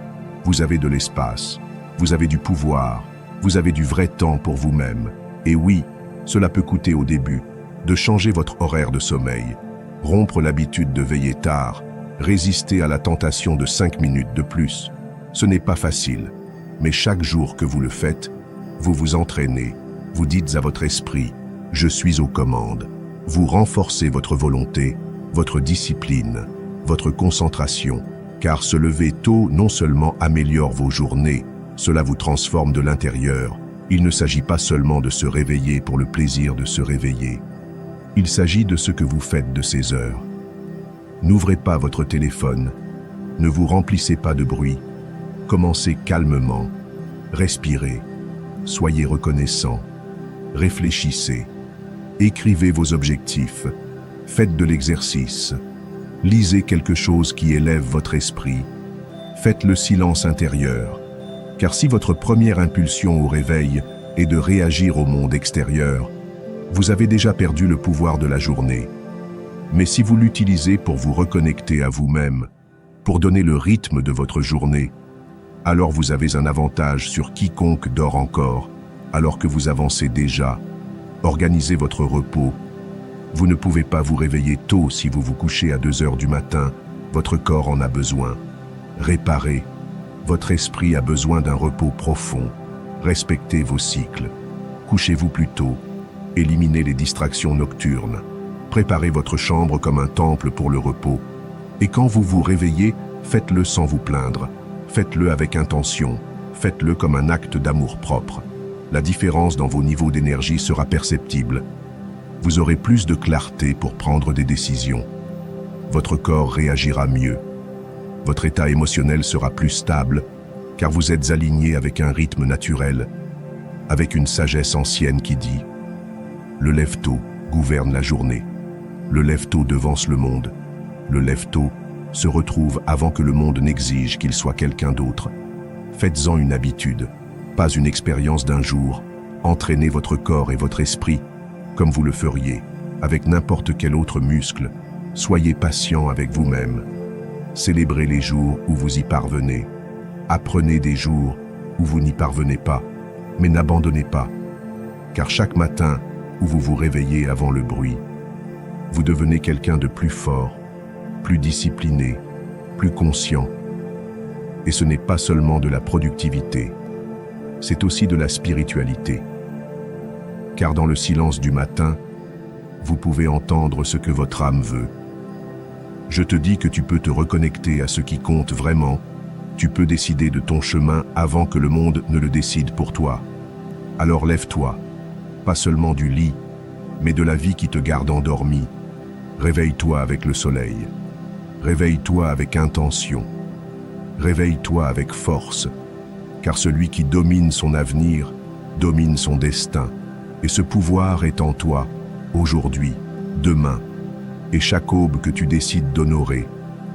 Vous avez de l'espace, vous avez du pouvoir, vous avez du vrai temps pour vous-même. Et oui, cela peut coûter au début de changer votre horaire de sommeil, rompre l'habitude de veiller tard, résister à la tentation de 5 minutes de plus. Ce n'est pas facile, mais chaque jour que vous le faites, vous vous entraînez, vous dites à votre esprit « Je suis aux commandes ». Vous renforcez votre volonté, votre discipline, votre concentration, car se lever tôt non seulement améliore vos journées, cela vous transforme de l'intérieur. Il ne s'agit pas seulement de se réveiller pour le plaisir de se réveiller. Il s'agit de ce que vous faites de ces heures. N'ouvrez pas votre téléphone, ne vous remplissez pas de bruit. Commencez calmement, respirez, soyez reconnaissant, réfléchissez, écrivez vos objectifs, faites de l'exercice, lisez quelque chose qui élève votre esprit, faites le silence intérieur, car si votre première impulsion au réveil est de réagir au monde extérieur, vous avez déjà perdu le pouvoir de la journée. Mais si vous l'utilisez pour vous reconnecter à vous-même, pour donner le rythme de votre journée, alors vous avez un avantage sur quiconque dort encore, alors que vous avancez déjà. Organisez votre repos. Vous ne pouvez pas vous réveiller tôt si vous vous couchez à 2 heures du matin. Votre corps en a besoin. Réparez. Votre esprit a besoin d'un repos profond. Respectez vos cycles. Couchez-vous plus tôt. Éliminez les distractions nocturnes. Préparez votre chambre comme un temple pour le repos. Et quand vous vous réveillez, faites-le sans vous plaindre. Faites-le avec intention. Faites-le comme un acte d'amour-propre. La différence dans vos niveaux d'énergie sera perceptible. Vous aurez plus de clarté pour prendre des décisions. Votre corps réagira mieux. Votre état émotionnel sera plus stable, car vous êtes aligné avec un rythme naturel, avec une sagesse ancienne qui dit « Le lève-tôt gouverne la journée. Le lève-tôt devance le monde. Le lève-tôt se retrouve avant que le monde n'exige qu'il soit quelqu'un d'autre. Faites-en une habitude, pas une expérience d'un jour. Entraînez votre corps et votre esprit comme vous le feriez avec n'importe quel autre muscle. Soyez patient avec vous-même. Célébrez les jours où vous y parvenez. Apprenez des jours où vous n'y parvenez pas, mais n'abandonnez pas. Car chaque matin où vous vous réveillez avant le bruit, vous devenez quelqu'un de plus fort, plus discipliné, plus conscient. Et ce n'est pas seulement de la productivité, c'est aussi de la spiritualité. Car dans le silence du matin, vous pouvez entendre ce que votre âme veut. Je te dis que tu peux te reconnecter à ce qui compte vraiment. Tu peux décider de ton chemin avant que le monde ne le décide pour toi. Alors lève-toi, pas seulement du lit, mais de la vie qui te garde endormi. Réveille-toi avec le soleil. Réveille-toi avec intention. Réveille-toi avec force, car celui qui domine son avenir domine son destin, et ce pouvoir est en toi. aujourd'hui, demain, et chaque aube que tu décides d'honorer.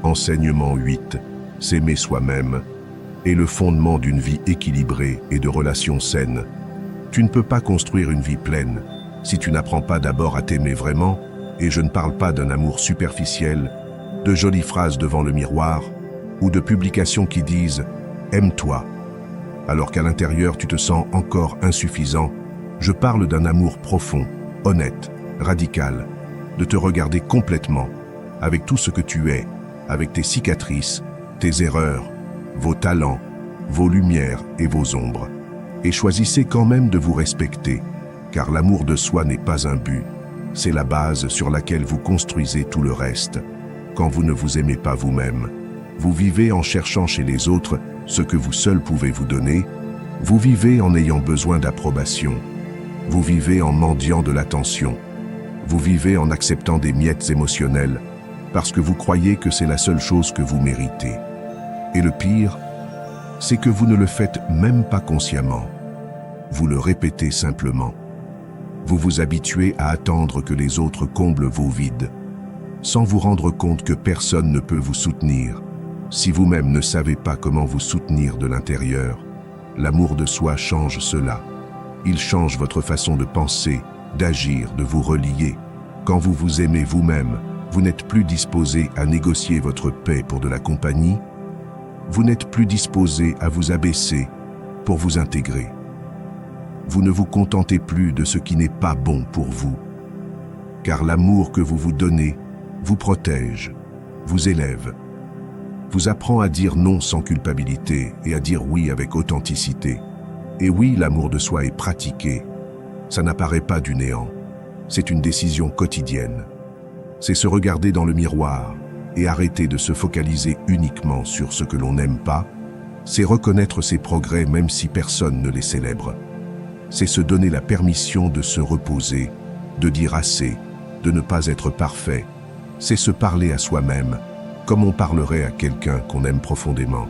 Enseignement 8, s'aimer soi-même, est le fondement d'une vie équilibrée et de relations saines. Tu ne peux pas construire une vie pleine si tu n'apprends pas d'abord à t'aimer vraiment, et je ne parle pas d'un amour superficiel, de jolies phrases devant le miroir, ou de publications qui disent « aime-toi », alors qu'à l'intérieur tu te sens encore insuffisant. Je parle d'un amour profond, honnête, radical, de te regarder complètement, avec tout ce que tu es, avec tes cicatrices, tes erreurs, vos talents, vos lumières et vos ombres. Et choisissez quand même de vous respecter, car l'amour de soi n'est pas un but, c'est la base sur laquelle vous construisez tout le reste. Quand vous ne vous aimez pas vous-même, vous vivez en cherchant chez les autres ce que vous seul pouvez vous donner, vous vivez en ayant besoin d'approbation, vous vivez en mendiant de l'attention, vous vivez en acceptant des miettes émotionnelles, parce que vous croyez que c'est la seule chose que vous méritez. Et le pire, c'est que vous ne le faites même pas consciemment. Vous le répétez simplement. Vous vous habituez à attendre que les autres comblent vos vides, sans vous rendre compte que personne ne peut vous soutenir. Si vous-même ne savez pas comment vous soutenir de l'intérieur, l'amour de soi change cela. Il change votre façon de penser, d'agir, de vous relier. Quand vous vous aimez vous-même, vous n'êtes plus disposé à négocier votre paix pour de la compagnie. Vous n'êtes plus disposé à vous abaisser pour vous intégrer. Vous ne vous contentez plus de ce qui n'est pas bon pour vous, car l'amour que vous vous donnez vous protège, vous élève, vous apprend à dire non sans culpabilité et à dire oui avec authenticité. Et oui, l'amour de soi est pratiqué. Ça n'apparaît pas du néant. C'est une décision quotidienne. C'est se regarder dans le miroir et arrêter de se focaliser uniquement sur ce que l'on n'aime pas. C'est reconnaître ses progrès même si personne ne les célèbre. C'est se donner la permission de se reposer, de dire assez, de ne pas être parfait. C'est se parler à soi-même, comme on parlerait à quelqu'un qu'on aime profondément.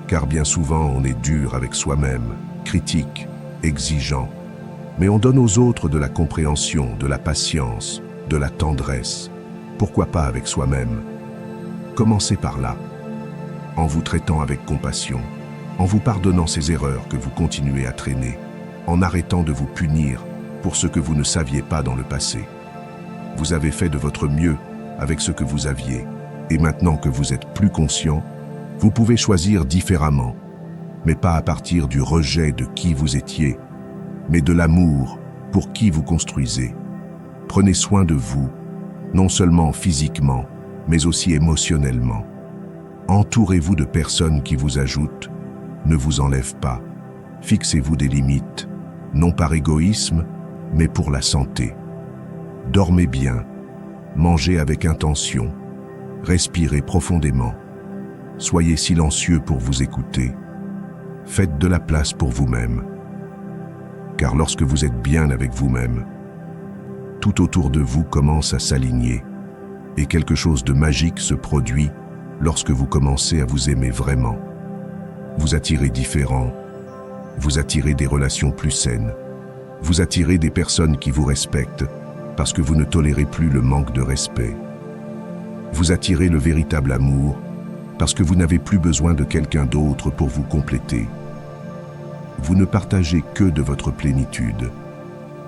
Car bien souvent, on est dur avec soi-même, critique, exigeant. Mais on donne aux autres de la compréhension, de la patience, de la tendresse. Pourquoi pas avec soi-même? Commencez par là, en vous traitant avec compassion, en vous pardonnant ces erreurs que vous continuez à traîner, en arrêtant de vous punir pour ce que vous ne saviez pas dans le passé. Vous avez fait de votre mieux avec ce que vous aviez, et maintenant que vous êtes plus conscient, vous pouvez choisir différemment, mais pas à partir du rejet de qui vous étiez, mais de l'amour pour qui vous construisez. Prenez soin de vous, non seulement physiquement, mais aussi émotionnellement. Entourez-vous de personnes qui vous ajoutent, ne vous enlèvent pas. Fixez-vous des limites, non par égoïsme, mais pour la santé. Dormez bien, mangez avec intention, respirez profondément. Soyez silencieux pour vous écouter. Faites de la place pour vous-même. Car lorsque vous êtes bien avec vous-même, tout autour de vous commence à s'aligner et quelque chose de magique se produit lorsque vous commencez à vous aimer vraiment. Vous attirez différent, vous attirez des relations plus saines, vous attirez des personnes qui vous respectent parce que vous ne tolérez plus le manque de respect. Vous attirez le véritable amour parce que vous n'avez plus besoin de quelqu'un d'autre pour vous compléter. Vous ne partagez que de votre plénitude.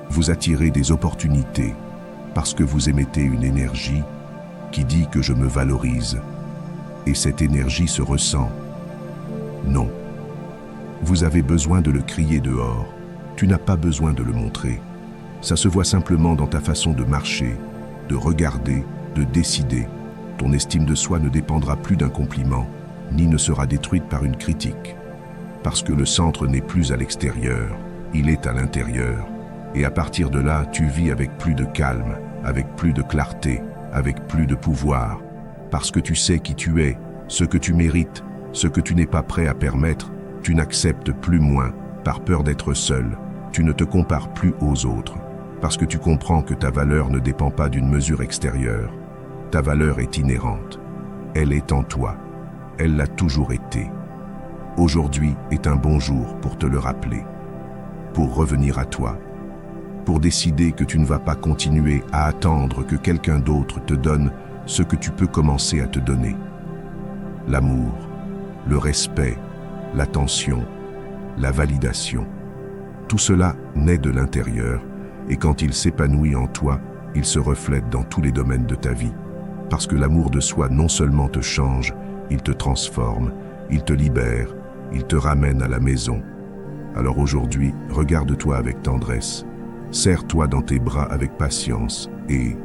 Vous attirez des opportunités parce que vous émettez une énergie qui dit que je me valorise. Et cette énergie se ressent. Non. Vous avez besoin de le crier dehors. Tu n'as pas besoin de le montrer. Ça se voit simplement dans ta façon de marcher, de regarder, de décider. Ton estime de soi ne dépendra plus d'un compliment, ni ne sera détruite par une critique. Parce que le centre n'est plus à l'extérieur, il est à l'intérieur. Et à partir de là, tu vis avec plus de calme, avec plus de clarté, avec plus de pouvoir. Parce que tu sais qui tu es, ce que tu mérites, ce que tu n'es pas prêt à permettre, tu n'acceptes plus moins, par peur d'être seul. Tu ne te compares plus aux autres. Parce que tu comprends que ta valeur ne dépend pas d'une mesure extérieure. Ta valeur est inhérente. Elle est en toi. Elle l'a toujours été. Aujourd'hui est un bon jour pour te le rappeler. Pour revenir à toi. pour décider que tu ne vas pas continuer à attendre que quelqu'un d'autre te donne ce que tu peux commencer à te donner. L'amour, le respect, l'attention, la validation. Tout cela naît de l'intérieur et quand il s'épanouit en toi, il se reflète dans tous les domaines de ta vie. Parce que l'amour de soi non seulement te change, il te transforme, il te libère, il te ramène à la maison. Alors aujourd'hui, regarde-toi avec tendresse, serre-toi dans tes bras avec patience et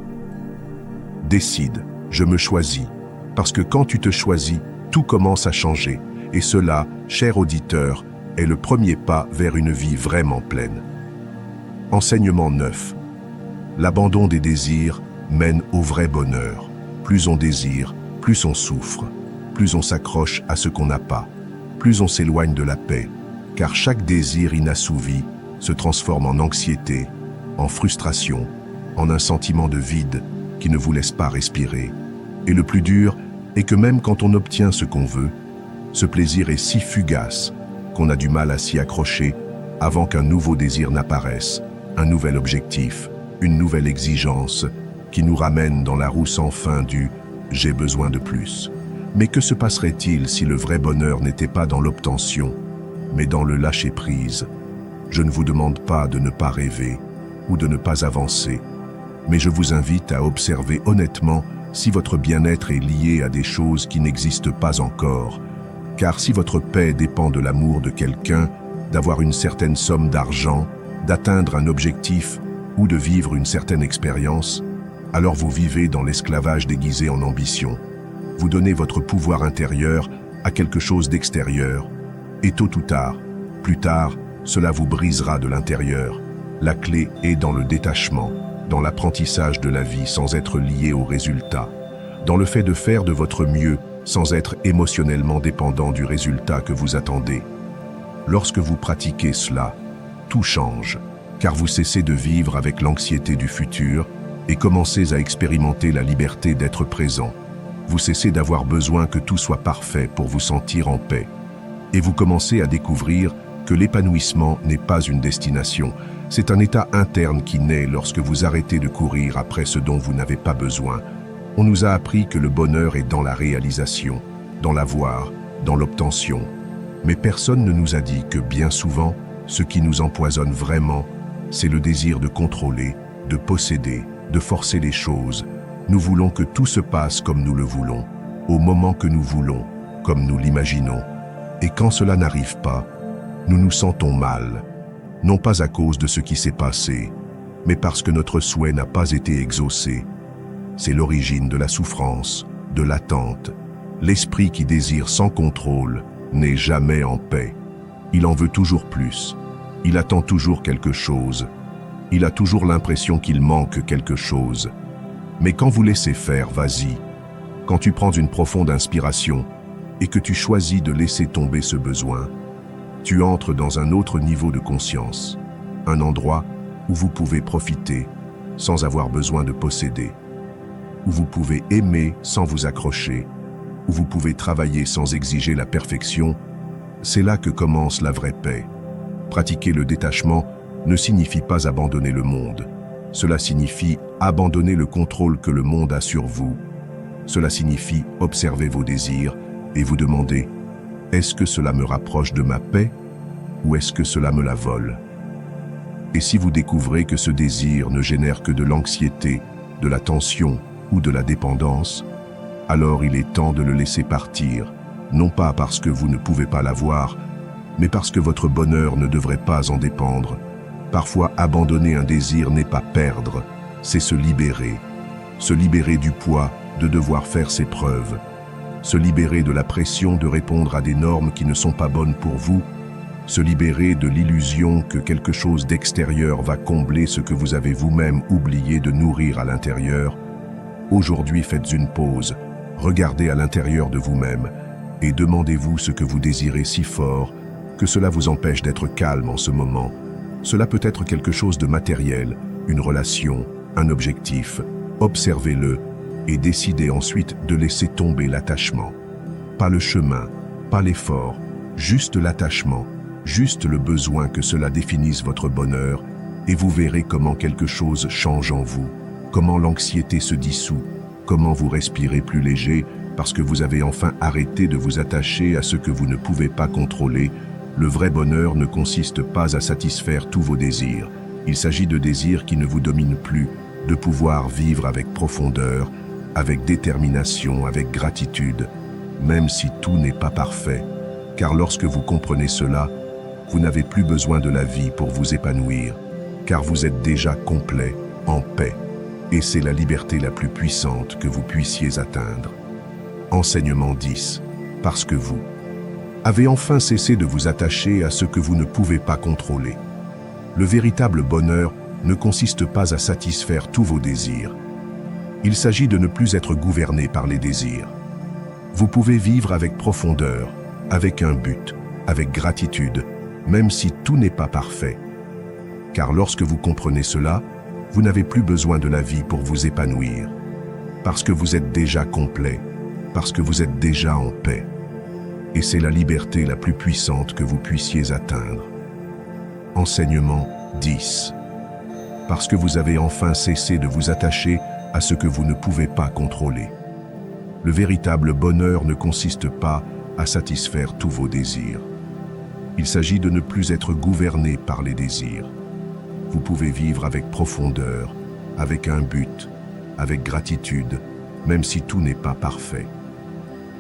décide, je me choisis. Parce que quand tu te choisis, tout commence à changer. Et cela, cher auditeur, est le premier pas vers une vie vraiment pleine. Enseignement 9. L'abandon des désirs mène au vrai bonheur. Plus on désire, plus on souffre. Plus on s'accroche à ce qu'on n'a pas. Plus on s'éloigne de la paix. Car chaque désir inassouvi se transforme en anxiété, en frustration, en un sentiment de vide qui ne vous laisse pas respirer. Et le plus dur est que même quand on obtient ce qu'on veut, ce plaisir est si fugace qu'on a du mal à s'y accrocher avant qu'un nouveau désir n'apparaisse, un nouvel objectif, une nouvelle exigence qui nous ramène dans la roue sans fin du « j'ai besoin de plus ». Mais que se passerait-il si le vrai bonheur n'était pas dans l'obtention, mais dans le lâcher-prise? Je ne vous demande pas de ne pas rêver ou de ne pas avancer, mais je vous invite à observer honnêtement si votre bien-être est lié à des choses qui n'existent pas encore. Car si votre paix dépend de l'amour de quelqu'un, d'avoir une certaine somme d'argent, d'atteindre un objectif ou de vivre une certaine expérience, alors vous vivez dans l'esclavage déguisé en ambition. Vous donnez votre pouvoir intérieur à quelque chose d'extérieur, et tôt ou tard, plus tard, cela vous brisera de l'intérieur. La clé est dans le détachement, dans l'apprentissage de la vie sans être lié au résultat, dans le fait de faire de votre mieux sans être émotionnellement dépendant du résultat que vous attendez. Lorsque vous pratiquez cela, tout change, car vous cessez de vivre avec l'anxiété du futur et commencez à expérimenter la liberté d'être présent. Vous cessez d'avoir besoin que tout soit parfait pour vous sentir en paix. Et vous commencez à découvrir que l'épanouissement n'est pas une destination, c'est un état interne qui naît lorsque vous arrêtez de courir après ce dont vous n'avez pas besoin. On nous a appris que le bonheur est dans la réalisation, dans l'avoir, dans l'obtention. Mais personne ne nous a dit que bien souvent, ce qui nous empoisonne vraiment, c'est le désir de contrôler, de posséder, de forcer les choses. Nous voulons que tout se passe comme nous le voulons, au moment que nous voulons, comme nous l'imaginons. Et quand cela n'arrive pas, nous nous sentons mal, non pas à cause de ce qui s'est passé, mais parce que notre souhait n'a pas été exaucé. C'est l'origine de la souffrance, de l'attente. L'esprit qui désire sans contrôle n'est jamais en paix. Il en veut toujours plus. Il attend toujours quelque chose. Il a toujours l'impression qu'il manque quelque chose. Mais quand vous laissez faire, vas-y. Quand tu prends une profonde inspiration et que tu choisis de laisser tomber ce besoin, tu entres dans un autre niveau de conscience, un endroit où vous pouvez profiter sans avoir besoin de posséder, où vous pouvez aimer sans vous accrocher, où vous pouvez travailler sans exiger la perfection. C'est là que commence la vraie paix. Pratiquer le détachement ne signifie pas abandonner le monde. Cela signifie abandonner le contrôle que le monde a sur vous. Cela signifie observer vos désirs et vous demander « Est-ce que cela me rapproche de ma paix ou est-ce que cela me la vole ?» Et si vous découvrez que ce désir ne génère que de l'anxiété, de la tension ou de la dépendance, alors il est temps de le laisser partir, non pas parce que vous ne pouvez pas l'avoir, mais parce que votre bonheur ne devrait pas en dépendre. Parfois, abandonner un désir n'est pas perdre, c'est se libérer. Se libérer du poids de devoir faire ses preuves. Se libérer de la pression de répondre à des normes qui ne sont pas bonnes pour vous. Se libérer de l'illusion que quelque chose d'extérieur va combler ce que vous avez vous-même oublié de nourrir à l'intérieur. Aujourd'hui, faites une pause, regardez à l'intérieur de vous-même et demandez-vous ce que vous désirez si fort que cela vous empêche d'être calme en ce moment. Cela peut être quelque chose de matériel, une relation, un objectif. Observez-le et décidez ensuite de laisser tomber l'attachement. Pas le chemin, pas l'effort, juste l'attachement, juste le besoin que cela définisse votre bonheur et vous verrez comment quelque chose change en vous, comment l'anxiété se dissout, comment vous respirez plus léger parce que vous avez enfin arrêté de vous attacher à ce que vous ne pouvez pas contrôler. Le vrai bonheur ne consiste pas à satisfaire tous vos désirs. Il s'agit de désirs qui ne vous dominent plus, de pouvoir vivre avec profondeur, avec détermination, avec gratitude, même si tout n'est pas parfait. Car lorsque vous comprenez cela, vous n'avez plus besoin de la vie pour vous épanouir, car vous êtes déjà complet, en paix. Et c'est la liberté la plus puissante que vous puissiez atteindre. Enseignement 10. Parce que vous avez enfin cessé de vous attacher à ce que vous ne pouvez pas contrôler. Le véritable bonheur ne consiste pas à satisfaire tous vos désirs. Il s'agit de ne plus être gouverné par les désirs. Vous pouvez vivre avec profondeur, avec un but, avec gratitude, même si tout n'est pas parfait. Car lorsque vous comprenez cela, vous n'avez plus besoin de la vie pour vous épanouir. Parce que vous êtes déjà complet, parce que vous êtes déjà en paix. Et c'est la liberté la plus puissante que vous puissiez atteindre. Enseignement 10. Parce que vous avez enfin cessé de vous attacher à ce que vous ne pouvez pas contrôler. Le véritable bonheur ne consiste pas à satisfaire tous vos désirs. Il s'agit de ne plus être gouverné par les désirs. Vous pouvez vivre avec profondeur, avec un but, avec gratitude, même si tout n'est pas parfait.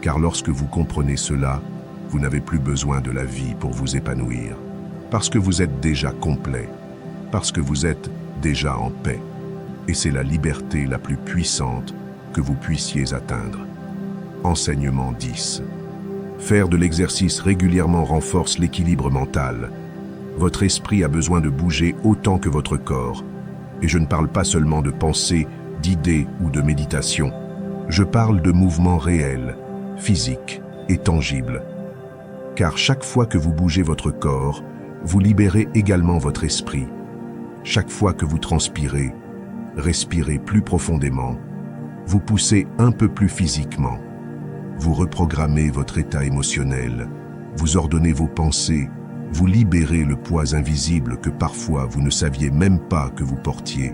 Car lorsque vous comprenez cela, vous n'avez plus besoin de la vie pour vous épanouir. Parce que vous êtes déjà complet, parce que vous êtes déjà en paix. Et c'est la liberté la plus puissante que vous puissiez atteindre. Enseignement 10. Faire de l'exercice régulièrement renforce l'équilibre mental. Votre esprit a besoin de bouger autant que votre corps. Et je ne parle pas seulement de pensée, d'idées ou de méditation. Je parle de mouvements réels, physiques et tangibles. Car chaque fois que vous bougez votre corps, vous libérez également votre esprit. Chaque fois que vous transpirez, respirez plus profondément, vous poussez un peu plus physiquement. Vous reprogrammez votre état émotionnel, vous ordonnez vos pensées, vous libérez le poids invisible que parfois vous ne saviez même pas que vous portiez.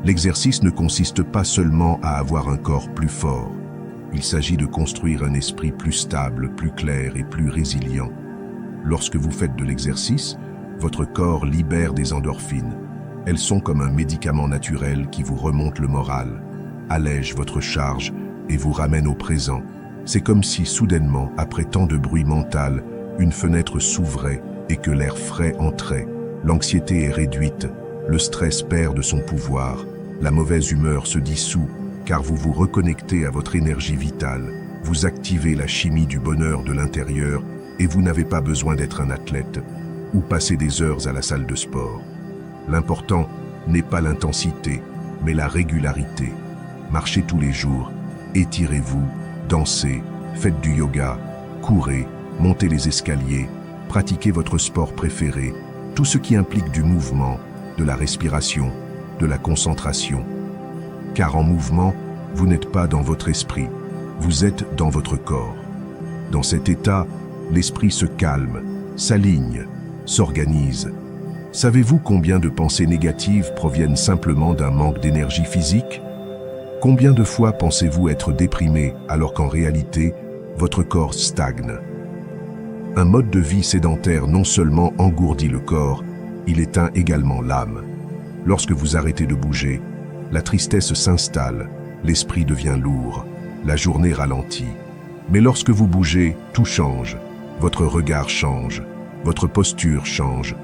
L'exercice ne consiste pas seulement à avoir un corps plus fort. Il s'agit de construire un esprit plus stable, plus clair et plus résilient. Lorsque vous faites de l'exercice, votre corps libère des endorphines. Elles sont comme un médicament naturel qui vous remonte le moral, allège votre charge et vous ramène au présent. C'est comme si soudainement, après tant de bruit mental, une fenêtre s'ouvrait et que l'air frais entrait. L'anxiété est réduite, le stress perd de son pouvoir, la mauvaise humeur se dissout, car vous vous reconnectez à votre énergie vitale, vous activez la chimie du bonheur de l'intérieur et vous n'avez pas besoin d'être un athlète ou passer des heures à la salle de sport. L'important n'est pas l'intensité, mais la régularité. Marchez tous les jours, étirez-vous, dansez, faites du yoga, courez, montez les escaliers, pratiquez votre sport préféré, tout ce qui implique du mouvement, de la respiration, de la concentration. Car en mouvement, vous n'êtes pas dans votre esprit, vous êtes dans votre corps. Dans cet état, l'esprit se calme, s'aligne, s'organise. Savez-vous combien de pensées négatives proviennent simplement d'un manque d'énergie physique? Combien de fois pensez-vous être déprimé alors qu'en réalité, votre corps stagne? Un mode de vie sédentaire non seulement engourdit le corps, il éteint également l'âme. Lorsque vous arrêtez de bouger, la tristesse s'installe, l'esprit devient lourd, la journée ralentit. Mais lorsque vous bougez, tout change. Votre regard change, votre posture change,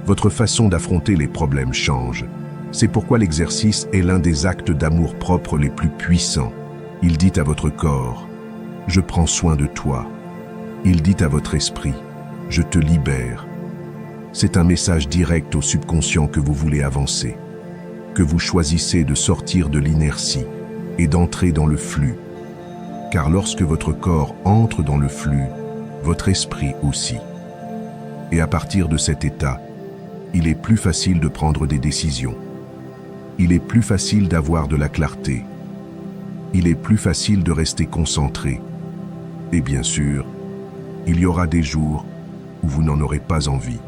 votre façon d'affronter les problèmes change. C'est pourquoi l'exercice est l'un des actes d'amour-propre les plus puissants. Il dit à votre corps, « Je prends soin de toi ». Il dit à votre esprit, « Je te libère ». C'est un message direct au subconscient que vous voulez avancer, que vous choisissez de sortir de l'inertie et d'entrer dans le flux. Car lorsque votre corps entre dans le flux, votre esprit aussi. Et à partir de cet état, il est plus facile de prendre des décisions. Il est plus facile d'avoir de la clarté. Il est plus facile de rester concentré. Et bien sûr, il y aura des jours où vous n'en aurez pas envie.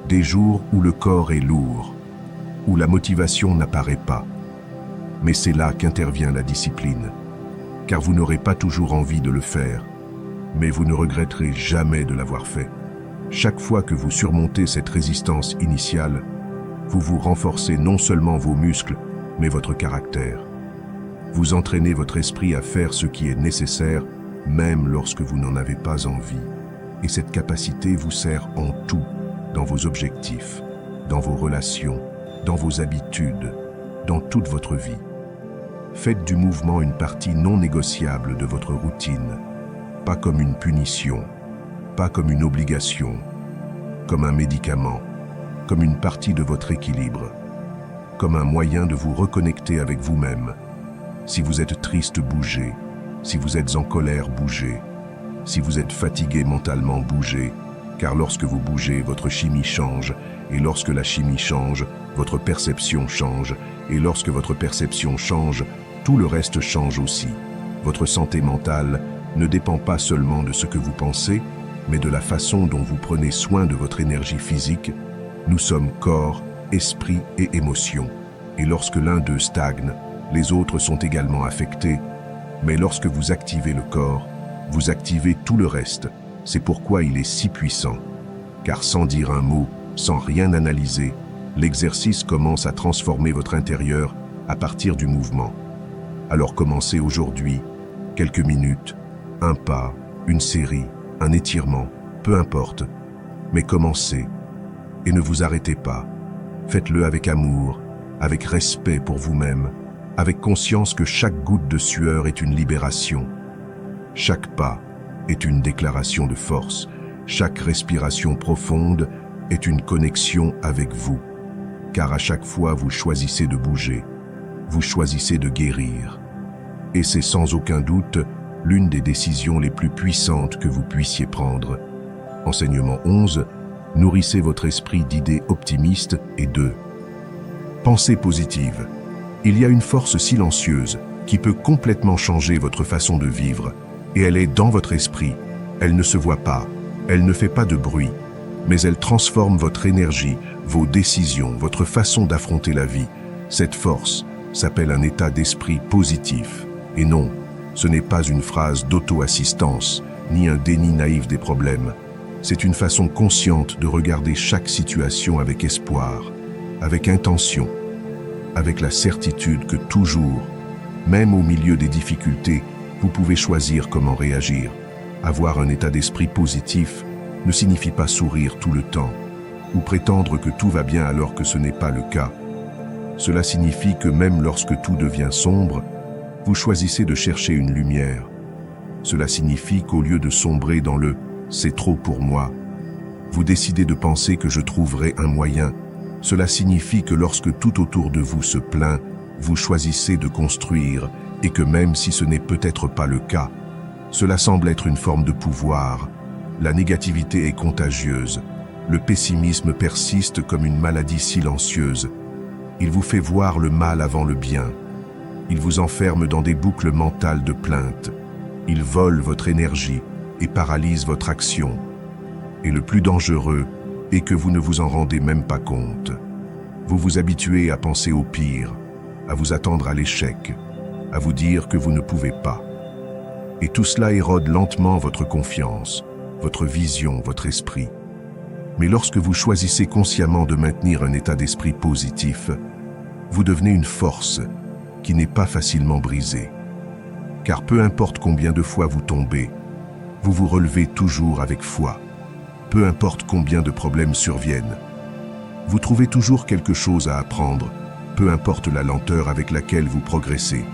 Des jours où le corps est lourd, où la motivation n'apparaît pas. Mais c'est là qu'intervient la discipline, car vous n'aurez pas toujours envie de le faire, mais vous ne regretterez jamais de l'avoir fait. Chaque fois que vous surmontez cette résistance initiale, vous vous renforcez non seulement vos muscles, mais votre caractère. Vous entraînez votre esprit à faire ce qui est nécessaire, même lorsque vous n'en avez pas envie. Et cette capacité vous sert en tout, dans vos objectifs, dans vos relations, dans vos habitudes, dans toute votre vie. Faites du mouvement une partie non négociable de votre routine, pas comme une punition, pas comme une obligation, comme un médicament, comme une partie de votre équilibre, comme un moyen de vous reconnecter avec vous-même. Si vous êtes triste, bougez. Si vous êtes en colère, bougez. Si vous êtes fatigué mentalement, bougez. Car lorsque vous bougez, votre chimie change. Et lorsque la chimie change, votre perception change. Et lorsque votre perception change, tout le reste change aussi. Votre santé mentale ne dépend pas seulement de ce que vous pensez, mais de la façon dont vous prenez soin de votre énergie physique. Nous sommes corps, esprit et émotion. Et lorsque l'un d'eux stagne, les autres sont également affectés. Mais lorsque vous activez le corps, vous activez tout le reste. C'est pourquoi il est si puissant. Car sans dire un mot, sans rien analyser, l'exercice commence à transformer votre intérieur à partir du mouvement. Alors commencez aujourd'hui, quelques minutes, un pas, une série, un étirement, peu importe. Mais commencez. Et ne vous arrêtez pas. Faites-le avec amour, avec respect pour vous-même, avec conscience que chaque goutte de sueur est une libération. Chaque pas est une déclaration de force. Chaque respiration profonde est une connexion avec vous. Car à chaque fois, vous choisissez de bouger. Vous choisissez de guérir. Et c'est sans aucun doute l'une des décisions les plus puissantes que vous puissiez prendre. Enseignement 11. Nourrissez votre esprit d'idées optimistes et de pensées positives. Il y a une force silencieuse qui peut complètement changer votre façon de vivre, et elle est dans votre esprit. Elle ne se voit pas, elle ne fait pas de bruit, mais elle transforme votre énergie, vos décisions, votre façon d'affronter la vie. Cette force s'appelle un état d'esprit positif. Et non, ce n'est pas une phrase d'auto-assistance, ni un déni naïf des problèmes. C'est une façon consciente de regarder chaque situation avec espoir, avec intention, avec la certitude que toujours, même au milieu des difficultés, vous pouvez choisir comment réagir. Avoir un état d'esprit positif ne signifie pas sourire tout le temps, ou prétendre que tout va bien alors que ce n'est pas le cas. Cela signifie que même lorsque tout devient sombre, vous choisissez de chercher une lumière. Cela signifie qu'au lieu de sombrer dans le « c'est trop pour moi », vous décidez de penser que je trouverai un moyen. Cela signifie que lorsque tout autour de vous se plaint, vous choisissez de construire et que même si ce n'est peut-être pas le cas, cela semble être une forme de pouvoir. La négativité est contagieuse. Le pessimisme persiste comme une maladie silencieuse. Il vous fait voir le mal avant le bien. Il vous enferme dans des boucles mentales de plainte. Il vole votre énergie et paralyse votre action. Et le plus dangereux est que vous ne vous en rendez même pas compte. Vous vous habituez à penser au pire, à vous attendre à l'échec, à vous dire que vous ne pouvez pas. Et tout cela érode lentement votre confiance, votre vision, votre esprit. Mais lorsque vous choisissez consciemment de maintenir un état d'esprit positif, vous devenez une force qui n'est pas facilement brisée. Car peu importe combien de fois vous tombez, vous vous relevez toujours avec foi. Peu importe combien de problèmes surviennent, vous trouvez toujours quelque chose à apprendre, peu importe la lenteur avec laquelle vous progressez.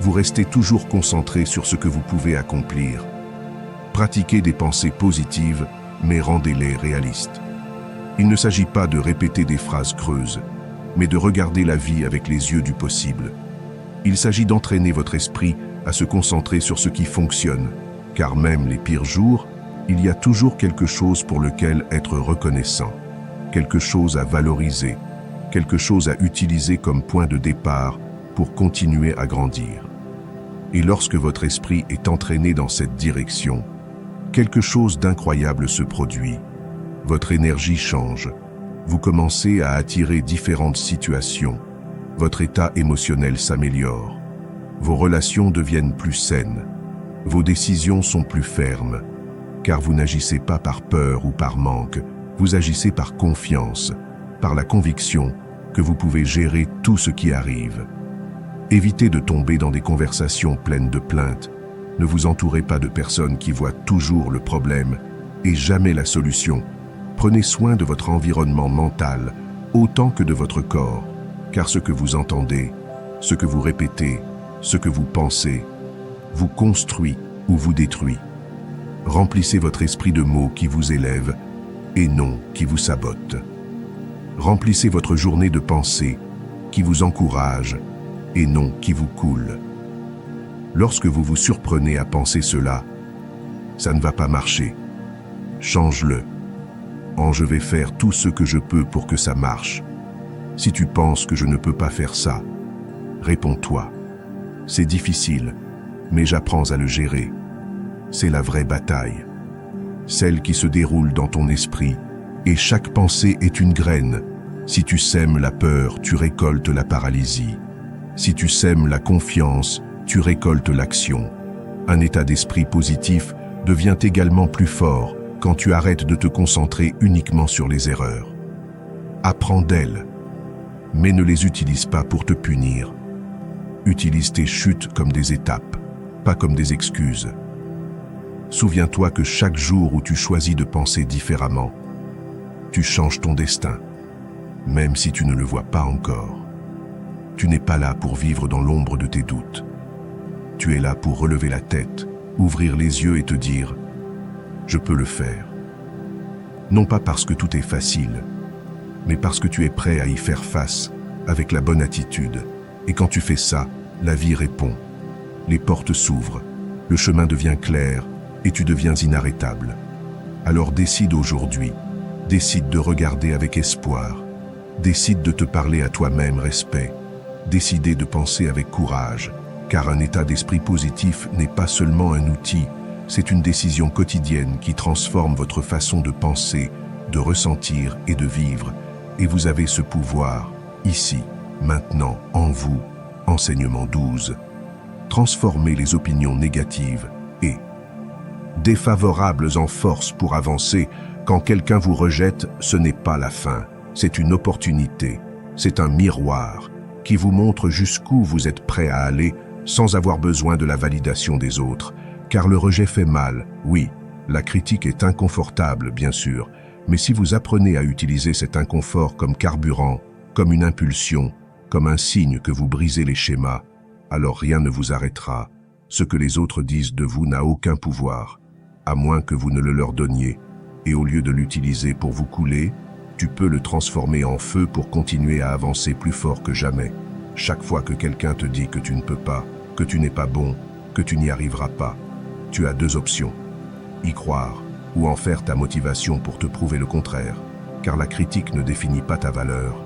Vous restez toujours concentré sur ce que vous pouvez accomplir. Pratiquez des pensées positives, mais rendez-les réalistes. Il ne s'agit pas de répéter des phrases creuses, mais de regarder la vie avec les yeux du possible. Il s'agit d'entraîner votre esprit à se concentrer sur ce qui fonctionne, car même les pires jours, il y a toujours quelque chose pour lequel être reconnaissant, quelque chose à valoriser, quelque chose à utiliser comme point de départ pour continuer à grandir. Et lorsque votre esprit est entraîné dans cette direction, quelque chose d'incroyable se produit. Votre énergie change, Vous commencez à attirer différentes situations. Votre état émotionnel s'améliore. Vos relations deviennent plus saines. Vos décisions sont plus fermes, car vous n'agissez pas par peur ou par manque, vous agissez par confiance, par la conviction que vous pouvez gérer tout ce qui arrive. Évitez de tomber dans des conversations pleines de plaintes. Ne vous entourez pas de personnes qui voient toujours le problème et jamais la solution. Prenez soin de votre environnement mental autant que de votre corps, car ce que vous entendez, ce que vous répétez, ce que vous pensez, vous construit ou vous détruit. Remplissez votre esprit de mots qui vous élèvent et non qui vous sabotent. Remplissez votre journée de pensées qui vous encouragent et non qui vous coulent. Lorsque vous vous surprenez à penser cela, ça ne va pas marcher. Change-le. Je vais faire tout ce que je peux pour que ça marche. Si tu penses que je ne peux pas faire ça, réponds-toi. C'est difficile, mais j'apprends à le gérer. C'est la vraie bataille. Celle qui se déroule dans ton esprit, et chaque pensée est une graine. Si tu sèmes la peur, tu récoltes la paralysie. Si tu sèmes la confiance, tu récoltes l'action. Un état d'esprit positif devient également plus fort quand tu arrêtes de te concentrer uniquement sur les erreurs. Apprends d'elles, mais ne les utilise pas pour te punir. Utilise tes chutes comme des étapes, pas comme des excuses. Souviens-toi que chaque jour où tu choisis de penser différemment, tu changes ton destin, même si tu ne le vois pas encore. Tu n'es pas là pour vivre dans l'ombre de tes doutes. Tu es là pour relever la tête, ouvrir les yeux et te dire « Je peux le faire ». Non pas parce que tout est facile, mais parce que tu es prêt à y faire face avec la bonne attitude. Et quand tu fais ça, la vie répond. Les portes s'ouvrent, le chemin devient clair et tu deviens inarrêtable. Alors décide aujourd'hui, décide de regarder avec espoir, décide de te parler à toi-même respect, décidez de penser avec courage, car un état d'esprit positif n'est pas seulement un outil, c'est une décision quotidienne qui transforme votre façon de penser, de ressentir et de vivre. Et vous avez ce pouvoir, ici, maintenant, en vous. Enseignement 12. Transformez les opinions négatives et défavorables en force pour avancer. Quand quelqu'un vous rejette, ce n'est pas la fin, c'est une opportunité, c'est un miroir qui vous montre jusqu'où vous êtes prêt à aller sans avoir besoin de la validation des autres. Car le rejet fait mal, oui, la critique est inconfortable, bien sûr, mais si vous apprenez à utiliser cet inconfort comme carburant, comme une impulsion, comme un signe que vous brisez les schémas, alors rien ne vous arrêtera. Ce que les autres disent de vous n'a aucun pouvoir, à moins que vous ne le leur donniez. Et au lieu de l'utiliser pour vous couler, tu peux le transformer en feu pour continuer à avancer plus fort que jamais. Chaque fois que quelqu'un te dit que tu ne peux pas, que tu n'es pas bon, que tu n'y arriveras pas, tu as deux options. Y croire ou en faire ta motivation pour te prouver le contraire, car la critique ne définit pas ta valeur.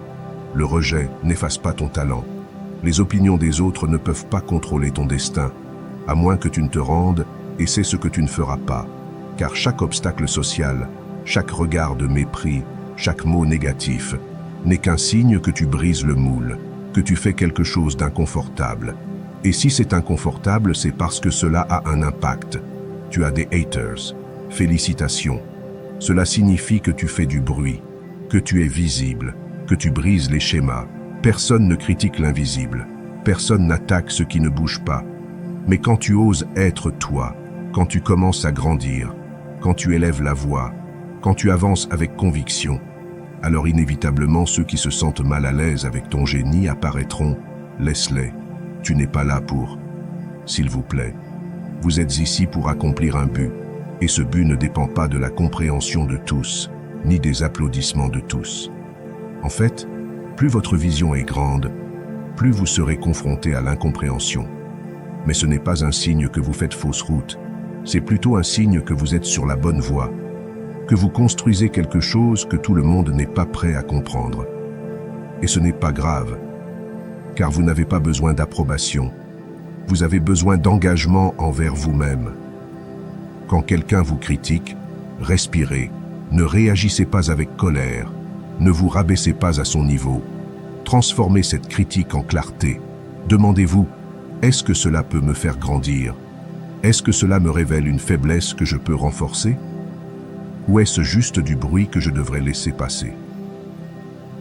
Le rejet n'efface pas ton talent. Les opinions des autres ne peuvent pas contrôler ton destin, à moins que tu ne te rendes, et c'est ce que tu ne feras pas. Car chaque obstacle social, chaque regard de mépris, chaque mot négatif, n'est qu'un signe que tu brises le moule, que tu fais quelque chose d'inconfortable. Et si c'est inconfortable, c'est parce que cela a un impact. Tu as des haters. Félicitations. Cela signifie que tu fais du bruit, que tu es visible, que tu brises les schémas. Personne ne critique l'invisible. Personne n'attaque ce qui ne bouge pas. Mais quand tu oses être toi, quand tu commences à grandir, quand tu élèves la voix, quand tu avances avec conviction, alors inévitablement ceux qui se sentent mal à l'aise avec ton génie apparaîtront. Laisse-les. Tu n'es pas là pour. S'il vous plaît. Vous êtes ici pour accomplir un but. Et ce but ne dépend pas de la compréhension de tous, ni des applaudissements de tous. En fait, plus votre vision est grande, plus vous serez confronté à l'incompréhension. Mais ce n'est pas un signe que vous faites fausse route, c'est plutôt un signe que vous êtes sur la bonne voie, que vous construisez quelque chose que tout le monde n'est pas prêt à comprendre. Et ce n'est pas grave, car vous n'avez pas besoin d'approbation, vous avez besoin d'engagement envers vous-même. Quand quelqu'un vous critique, respirez, ne réagissez pas avec colère, Ne vous rabaissez pas à son niveau. Transformez cette critique en clarté. Demandez-vous, est-ce que cela peut me faire grandir? Est-ce que cela me révèle une faiblesse que je peux renforcer? Ou est-ce juste du bruit que je devrais laisser passer?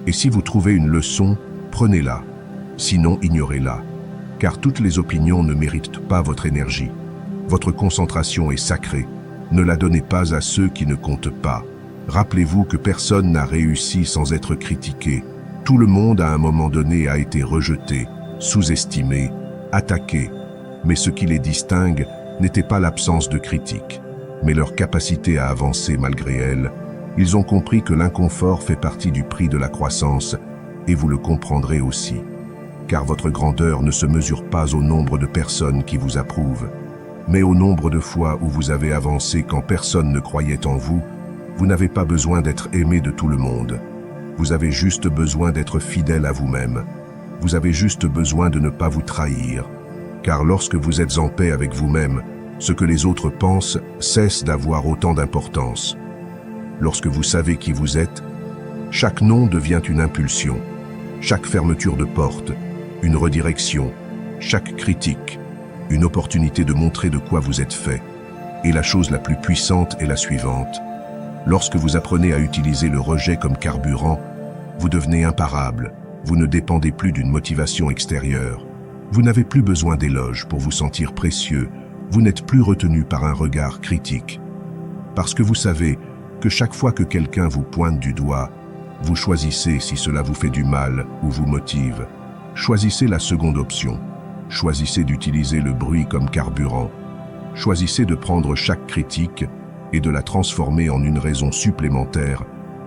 Et si vous trouvez une leçon, prenez-la. Sinon, ignorez-la. Car toutes les opinions ne méritent pas votre énergie. Votre concentration est sacrée. Ne la donnez pas à ceux qui ne comptent pas. Rappelez-vous que personne n'a réussi sans être critiqué. Tout le monde à un moment donné a été rejeté, sous-estimé, attaqué. Mais ce qui les distingue n'était pas l'absence de critique, mais leur capacité à avancer malgré elle. Ils ont compris que l'inconfort fait partie du prix de la croissance, et vous le comprendrez aussi. Car votre grandeur ne se mesure pas au nombre de personnes qui vous approuvent, mais au nombre de fois où vous avez avancé quand personne ne croyait en vous. Vous n'avez pas besoin d'être aimé de tout le monde. Vous avez juste besoin d'être fidèle à vous-même. Vous avez juste besoin de ne pas vous trahir. Car lorsque vous êtes en paix avec vous-même, ce que les autres pensent cesse d'avoir autant d'importance. Lorsque vous savez qui vous êtes, chaque non devient une impulsion, chaque fermeture de porte, une redirection, chaque critique, une opportunité de montrer de quoi vous êtes fait. Et la chose la plus puissante est la suivante. Lorsque vous apprenez à utiliser le rejet comme carburant, vous devenez imparable, vous ne dépendez plus d'une motivation extérieure. Vous n'avez plus besoin d'éloges pour vous sentir précieux, vous n'êtes plus retenu par un regard critique. Parce que vous savez que chaque fois que quelqu'un vous pointe du doigt, vous choisissez si cela vous fait du mal ou vous motive. Choisissez la seconde option. Choisissez d'utiliser le bruit comme carburant. Choisissez de prendre chaque critique et de la transformer en une raison supplémentaire,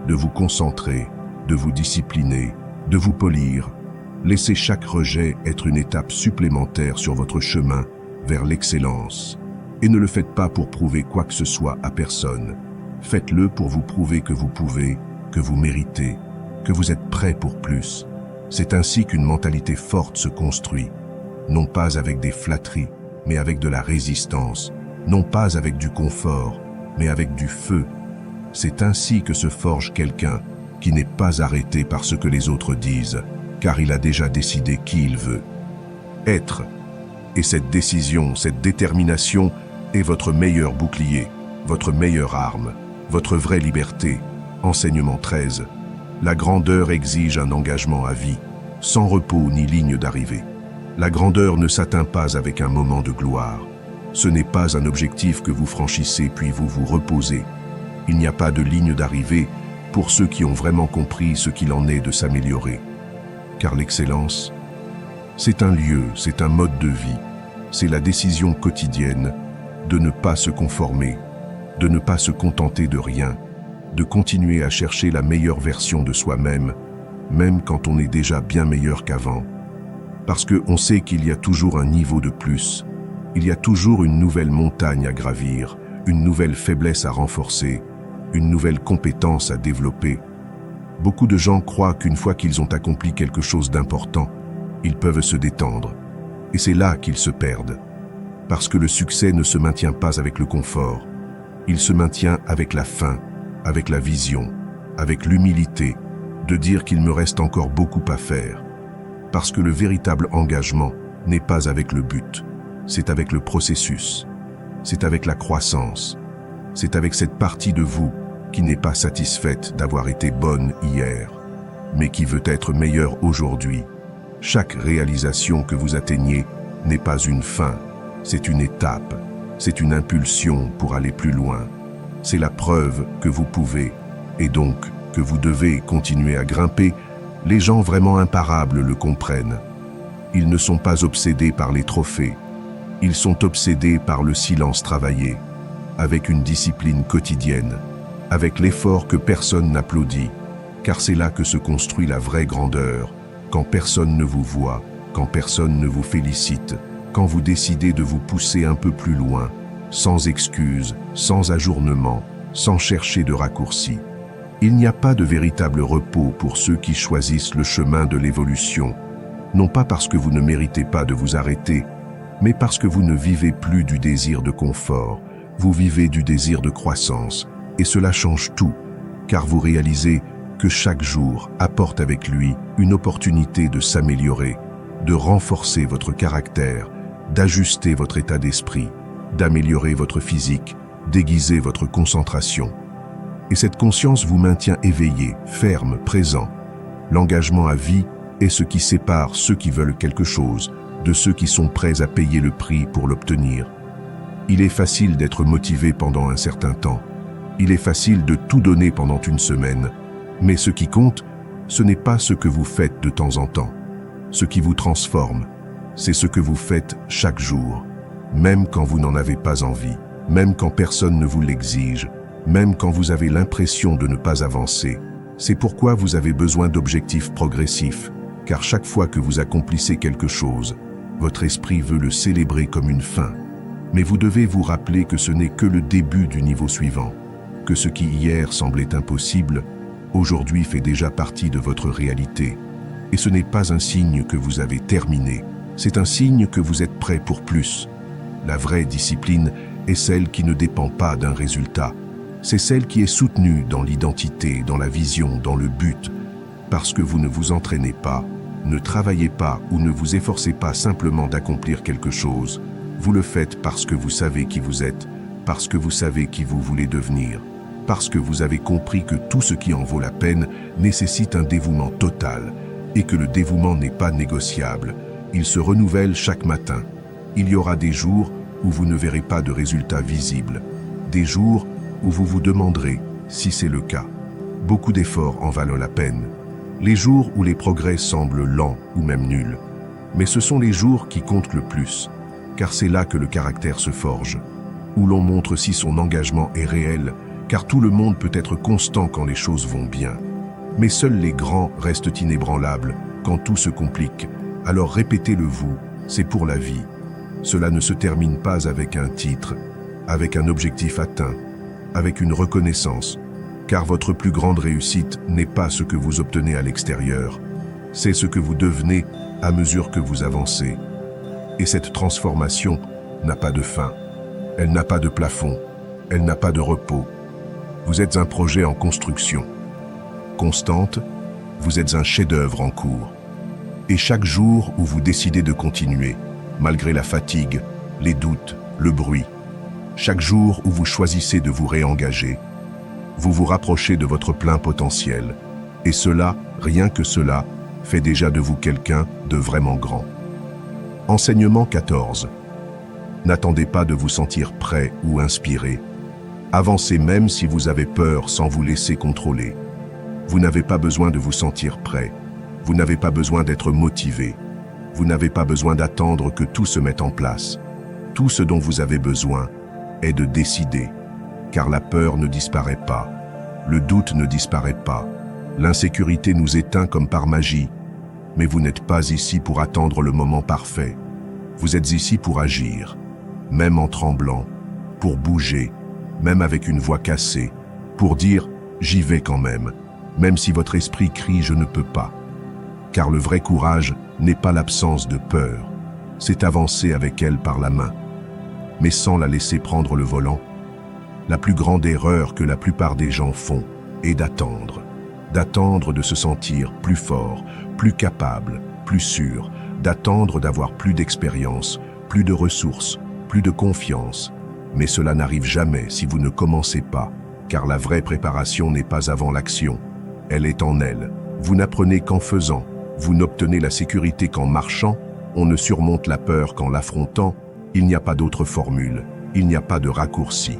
de vous concentrer, de vous discipliner, de vous polir. Laissez chaque rejet être une étape supplémentaire sur votre chemin vers l'excellence. Et ne le faites pas pour prouver quoi que ce soit à personne. Faites-le pour vous prouver que vous pouvez, que vous méritez, que vous êtes prêt pour plus. C'est ainsi qu'une mentalité forte se construit. Non pas avec des flatteries, mais avec de la résistance. Non pas avec du confort, mais avec du feu. C'est ainsi que se forge quelqu'un qui n'est pas arrêté par ce que les autres disent, car il a déjà décidé qui il veut être. Et cette décision, cette détermination est votre meilleur bouclier, votre meilleure arme, votre vraie liberté. Enseignement 13. La grandeur exige un engagement à vie, sans repos ni ligne d'arrivée. La grandeur ne s'atteint pas avec un moment de gloire. Ce n'est pas un objectif que vous franchissez puis vous vous reposez. Il n'y a pas de ligne d'arrivée pour ceux qui ont vraiment compris ce qu'il en est de s'améliorer. Car l'excellence, c'est un lieu, c'est un mode de vie, c'est la décision quotidienne de ne pas se conformer, de ne pas se contenter de rien, de continuer à chercher la meilleure version de soi-même, même quand on est déjà bien meilleur qu'avant. Parce qu'on sait qu'il y a toujours un niveau de plus, il y a toujours une nouvelle montagne à gravir, une nouvelle faiblesse à renforcer, une nouvelle compétence à développer. Beaucoup de gens croient qu'une fois qu'ils ont accompli quelque chose d'important, ils peuvent se détendre. Et c'est là qu'ils se perdent. Parce que le succès ne se maintient pas avec le confort. Il se maintient avec la faim, avec la vision, avec l'humilité, de dire qu'il me reste encore beaucoup à faire. Parce que le véritable engagement n'est pas avec le but, c'est avec le processus, c'est avec la croissance, c'est avec cette partie de vous qui n'est pas satisfaite d'avoir été bonne hier, mais qui veut être meilleure aujourd'hui. Chaque réalisation que vous atteignez n'est pas une fin, c'est une étape, c'est une impulsion pour aller plus loin. C'est la preuve que vous pouvez, et donc que vous devez continuer à grimper. Les gens vraiment imparables le comprennent. Ils ne sont pas obsédés par les trophées, ils sont obsédés par le silence travaillé, avec une discipline quotidienne, avec l'effort que personne n'applaudit, car c'est là que se construit la vraie grandeur, quand personne ne vous voit, quand personne ne vous félicite, quand vous décidez de vous pousser un peu plus loin, sans excuses, sans ajournement, sans chercher de raccourcis. Il n'y a pas de véritable repos pour ceux qui choisissent le chemin de l'évolution, non pas parce que vous ne méritez pas de vous arrêter, mais parce que vous ne vivez plus du désir de confort, vous vivez du désir de croissance, et cela change tout, car vous réalisez que chaque jour apporte avec lui une opportunité de s'améliorer, de renforcer votre caractère, d'ajuster votre état d'esprit, d'améliorer votre physique, d'aiguiser votre concentration. Et cette conscience vous maintient éveillé, ferme, présent. L'engagement à vie est ce qui sépare ceux qui veulent quelque chose de ceux qui sont prêts à payer le prix pour l'obtenir. Il est facile d'être motivé pendant un certain temps. Il est facile de tout donner pendant une semaine. Mais ce qui compte, ce n'est pas ce que vous faites de temps en temps. Ce qui vous transforme, c'est ce que vous faites chaque jour, même quand vous n'en avez pas envie, même quand personne ne vous l'exige, même quand vous avez l'impression de ne pas avancer. C'est pourquoi vous avez besoin d'objectifs progressifs, car chaque fois que vous accomplissez quelque chose, votre esprit veut le célébrer comme une fin. Mais vous devez vous rappeler que ce n'est que le début du niveau suivant, que ce qui hier semblait impossible, aujourd'hui fait déjà partie de votre réalité. Et ce n'est pas un signe que vous avez terminé, c'est un signe que vous êtes prêt pour plus. La vraie discipline est celle qui ne dépend pas d'un résultat. C'est celle qui est soutenue dans l'identité, dans la vision, dans le but. Parce que vous ne vous entraînez pas, ne travaillez pas ou ne vous efforcez pas simplement d'accomplir quelque chose. Vous le faites parce que vous savez qui vous êtes, parce que vous savez qui vous voulez devenir, parce que vous avez compris que tout ce qui en vaut la peine nécessite un dévouement total et que le dévouement n'est pas négociable. Il se renouvelle chaque matin. Il y aura des jours où vous ne verrez pas de résultats visibles, des jours où vous vous demanderez si c'est le cas. Beaucoup d'efforts en valent la peine. Les jours où les progrès semblent lents ou même nuls. Mais ce sont les jours qui comptent le plus, car c'est là que le caractère se forge, où l'on montre si son engagement est réel, car tout le monde peut être constant quand les choses vont bien. Mais seuls les grands restent inébranlables quand tout se complique. Alors répétez-le vous, c'est pour la vie. Cela ne se termine pas avec un titre, avec un objectif atteint, avec une reconnaissance, car votre plus grande réussite n'est pas ce que vous obtenez à l'extérieur, c'est ce que vous devenez à mesure que vous avancez. Et cette transformation n'a pas de fin, elle n'a pas de plafond, elle n'a pas de repos. Vous êtes un projet en construction. Constante, vous êtes un chef-d'œuvre en cours. Et chaque jour où vous décidez de continuer, malgré la fatigue, les doutes, le bruit, chaque jour où vous choisissez de vous réengager, vous vous rapprochez de votre plein potentiel. Et cela, rien que cela, fait déjà de vous quelqu'un de vraiment grand. Enseignement 14. N'attendez pas de vous sentir prêt ou inspiré. Avancez même si vous avez peur sans vous laisser contrôler. Vous n'avez pas besoin de vous sentir prêt. Vous n'avez pas besoin d'être motivé. Vous n'avez pas besoin d'attendre que tout se mette en place. Tout ce dont vous avez besoin est de décider. Car la peur ne disparaît pas. Le doute ne disparaît pas. L'insécurité nous éteint comme par magie. Mais vous n'êtes pas ici pour attendre le moment parfait. Vous êtes ici pour agir, même en tremblant, pour bouger, même avec une voix cassée, pour dire « j'y vais quand même », même si votre esprit crie « je ne peux pas ». Car le vrai courage n'est pas l'absence de peur, c'est avancer avec elle par la main, mais sans la laisser prendre le volant. La plus grande erreur que la plupart des gens font est d'attendre de se sentir plus fort, plus capable, plus sûr, d'attendre d'avoir plus d'expérience, plus de ressources, plus de confiance. Mais cela n'arrive jamais si vous ne commencez pas, car la vraie préparation n'est pas avant l'action, elle est en elle. Vous n'apprenez qu'en faisant, vous n'obtenez la sécurité qu'en marchant, on ne surmonte la peur qu'en l'affrontant, il n'y a pas d'autre formule, il n'y a pas de raccourci.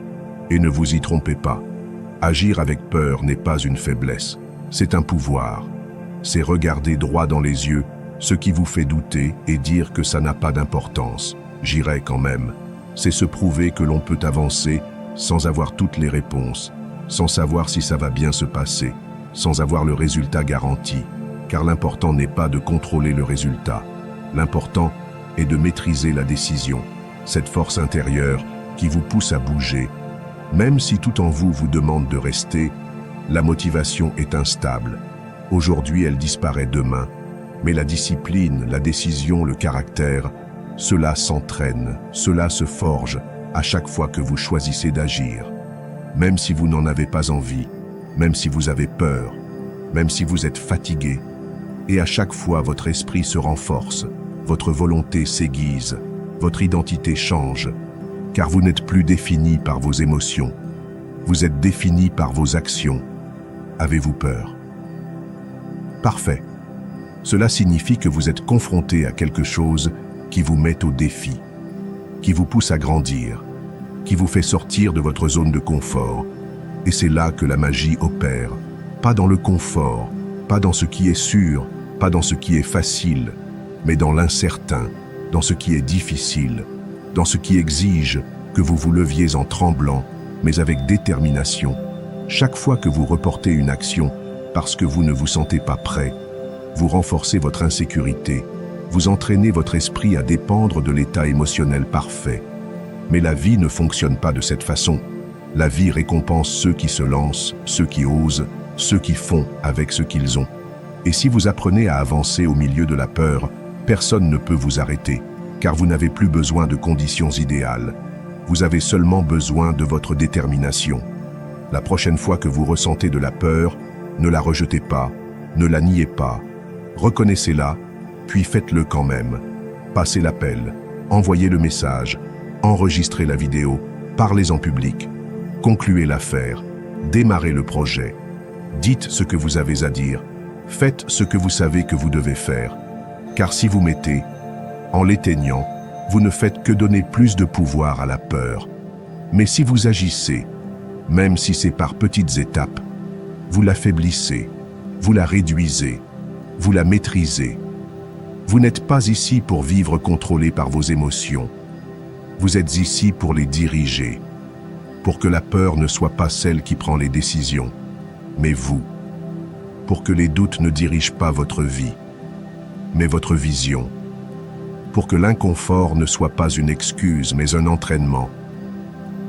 Et ne vous y trompez pas, agir avec peur n'est pas une faiblesse, c'est un pouvoir. C'est regarder droit dans les yeux ce qui vous fait douter et dire que ça n'a pas d'importance. J'irai quand même. C'est se prouver que l'on peut avancer sans avoir toutes les réponses, sans savoir si ça va bien se passer, sans avoir le résultat garanti. Car l'important n'est pas de contrôler le résultat. L'important est de maîtriser la décision, cette force intérieure qui vous pousse à bouger. Même si tout en vous vous demande de rester, la motivation est instable. Aujourd'hui, elle disparaît demain. Mais la discipline, la décision, le caractère, cela s'entraîne, cela se forge à chaque fois que vous choisissez d'agir. Même si vous n'en avez pas envie, même si vous avez peur, même si vous êtes fatigué. Et à chaque fois, votre esprit se renforce, votre volonté s'aiguise, votre identité change, car vous n'êtes plus défini par vos émotions. Vous êtes défini par vos actions. Avez-vous peur? Parfait. Cela signifie que vous êtes confronté à quelque chose qui vous met au défi, qui vous pousse à grandir, qui vous fait sortir de votre zone de confort. Et c'est là que la magie opère. Pas dans le confort, pas dans ce qui est sûr, pas dans ce qui est facile, mais dans l'incertain, dans ce qui est difficile, dans ce qui exige que vous vous leviez en tremblant, mais avec détermination. Chaque fois que vous reportez une action parce que vous ne vous sentez pas prêt, vous renforcez votre insécurité, vous entraînez votre esprit à dépendre de l'état émotionnel parfait. Mais la vie ne fonctionne pas de cette façon. La vie récompense ceux qui se lancent, ceux qui osent, ceux qui font avec ce qu'ils ont. Et si vous apprenez à avancer au milieu de la peur, personne ne peut vous arrêter, car vous n'avez plus besoin de conditions idéales. Vous avez seulement besoin de votre détermination. La prochaine fois que vous ressentez de la peur, ne la rejetez pas, ne la niez pas. Reconnaissez-la, puis faites-le quand même. Passez l'appel, envoyez le message, enregistrez la vidéo, parlez en public, concluez l'affaire, démarrez le projet. Dites ce que vous avez à dire, faites ce que vous savez que vous devez faire. Car si vous mettez, en l'éteignant, vous ne faites que donner plus de pouvoir à la peur. Mais si vous agissez, même si c'est par petites étapes, vous l'affaiblissez, vous la réduisez, vous la maîtrisez. Vous n'êtes pas ici pour vivre contrôlé par vos émotions. Vous êtes ici pour les diriger, pour que la peur ne soit pas celle qui prend les décisions, mais vous, pour que les doutes ne dirigent pas votre vie, mais votre vision, pour que l'inconfort ne soit pas une excuse, mais un entraînement.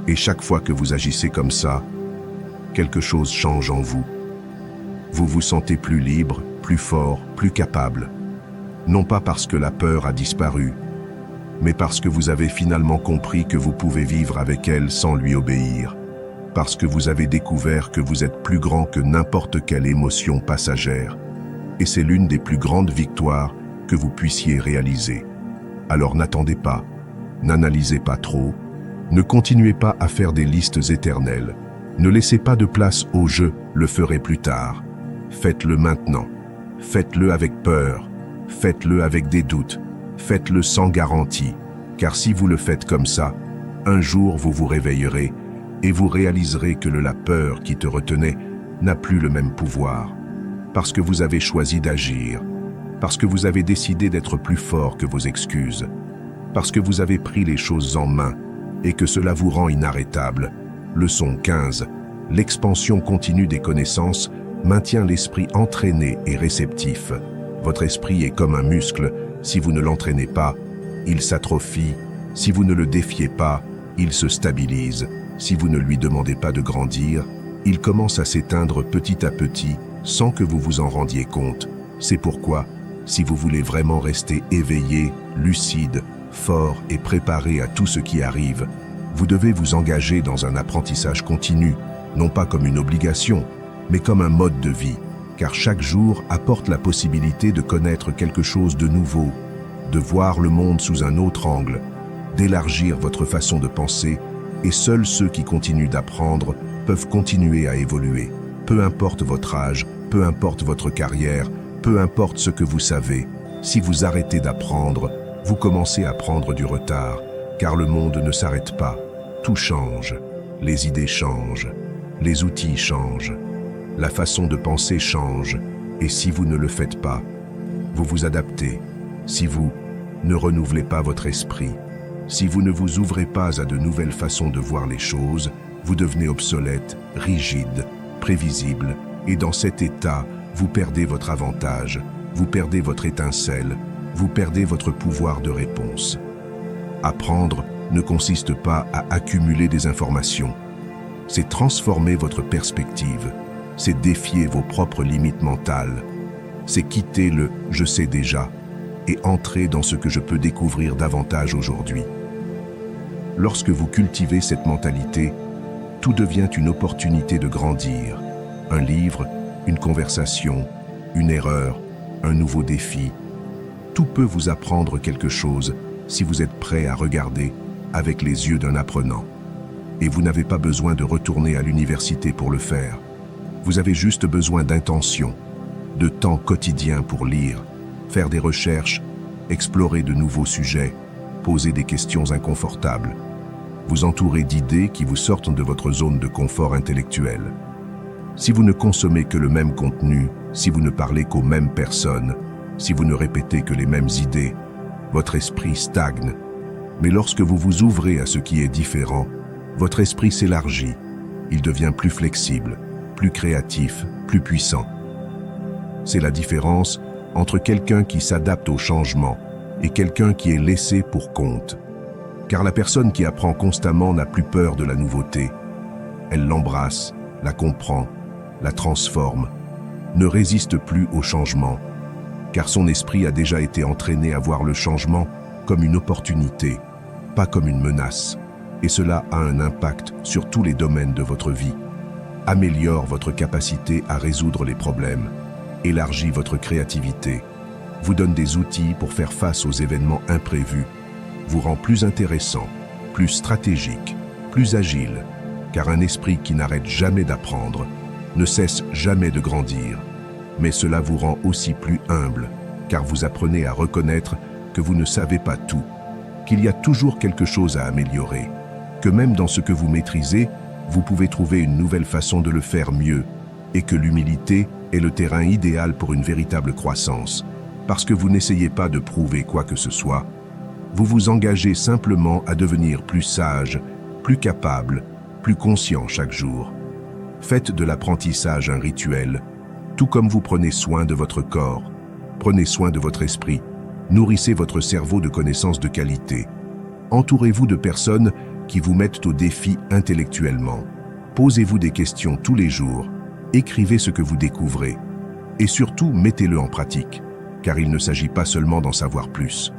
Et chaque fois que vous agissez comme ça, quelque chose change en vous. Vous vous sentez plus libre, plus fort, plus capable. Non pas parce que la peur a disparu, mais parce que vous avez finalement compris que vous pouvez vivre avec elle sans lui obéir. Parce que vous avez découvert que vous êtes plus grand que n'importe quelle émotion passagère. Et c'est l'une des plus grandes victoires que vous puissiez réaliser. Alors n'attendez pas, n'analysez pas trop, ne continuez pas à faire des listes éternelles. Ne laissez pas de place au « je le ferai plus tard ». Faites-le maintenant. Faites-le avec peur. Faites-le avec des doutes. Faites-le sans garantie. Car si vous le faites comme ça, un jour vous vous réveillerez et vous réaliserez que la peur qui te retenait n'a plus le même pouvoir. Parce que vous avez choisi d'agir. Parce que vous avez décidé d'être plus fort que vos excuses. Parce que vous avez pris les choses en main et que cela vous rend inarrêtable. Leçon 15. L'expansion continue des connaissances maintient l'esprit entraîné et réceptif. Votre esprit est comme un muscle. Si vous ne l'entraînez pas, il s'atrophie. Si vous ne le défiez pas, il se stabilise. Si vous ne lui demandez pas de grandir, il commence à s'éteindre petit à petit sans que vous vous en rendiez compte. C'est pourquoi, si vous voulez vraiment rester éveillé, lucide, fort et préparé à tout ce qui arrive, vous devez vous engager dans un apprentissage continu, non pas comme une obligation, mais comme un mode de vie, car chaque jour apporte la possibilité de connaître quelque chose de nouveau, de voir le monde sous un autre angle, d'élargir votre façon de penser, et seuls ceux qui continuent d'apprendre peuvent continuer à évoluer. Peu importe votre âge, peu importe votre carrière, peu importe ce que vous savez, si vous arrêtez d'apprendre, vous commencez à prendre du retard, car le monde ne s'arrête pas. Tout change, les idées changent, les outils changent, la façon de penser change, et si vous ne le faites pas, vous vous adaptez. Si vous ne renouvelez pas votre esprit, si vous ne vous ouvrez pas à de nouvelles façons de voir les choses, vous devenez obsolète, rigide, prévisible, et dans cet état, vous perdez votre avantage, vous perdez votre étincelle, vous perdez votre pouvoir de réponse. Apprendre ne consiste pas à accumuler des informations, c'est transformer votre perspective, c'est défier vos propres limites mentales, c'est quitter le « je sais déjà » et entrer dans ce que je peux découvrir davantage aujourd'hui. Lorsque vous cultivez cette mentalité, tout devient une opportunité de grandir. Un livre, une conversation, une erreur, un nouveau défi. Tout peut vous apprendre quelque chose si vous êtes prêt à regarder avec les yeux d'un apprenant. Et vous n'avez pas besoin de retourner à l'université pour le faire. Vous avez juste besoin d'intention, de temps quotidien pour lire, faire des recherches, explorer de nouveaux sujets, poser des questions inconfortables. Vous entourer d'idées qui vous sortent de votre zone de confort intellectuel. Si vous ne consommez que le même contenu, si vous ne parlez qu'aux mêmes personnes, si vous ne répétez que les mêmes idées, votre esprit stagne. Mais lorsque vous vous ouvrez à ce qui est différent, votre esprit s'élargit. Il devient plus flexible, plus créatif, plus puissant. C'est la différence entre quelqu'un qui s'adapte au changement et quelqu'un qui est laissé pour compte. Car la personne qui apprend constamment n'a plus peur de la nouveauté. Elle l'embrasse, la comprend, la transforme, ne résiste plus au changement, car son esprit a déjà été entraîné à voir le changement comme une opportunité, pas comme une menace. Et cela a un impact sur tous les domaines de votre vie. Améliore votre capacité à résoudre les problèmes, élargit votre créativité, vous donne des outils pour faire face aux événements imprévus, vous rend plus intéressant, plus stratégique, plus agile, car un esprit qui n'arrête jamais d'apprendre ne cesse jamais de grandir. Mais cela vous rend aussi plus humble, car vous apprenez à reconnaître que vous ne savez pas tout, qu'il y a toujours quelque chose à améliorer, que même dans ce que vous maîtrisez, vous pouvez trouver une nouvelle façon de le faire mieux, et que l'humilité est le terrain idéal pour une véritable croissance, parce que vous n'essayez pas de prouver quoi que ce soit, vous vous engagez simplement à devenir plus sage, plus capable, plus conscient chaque jour. Faites de l'apprentissage un rituel, tout comme vous prenez soin de votre corps, prenez soin de votre esprit, nourrissez votre cerveau de connaissances de qualité. Entourez-vous de personnes qui vous mettent au défi intellectuellement. Posez-vous des questions tous les jours, écrivez ce que vous découvrez, et surtout mettez-le en pratique, car il ne s'agit pas seulement d'en savoir plus.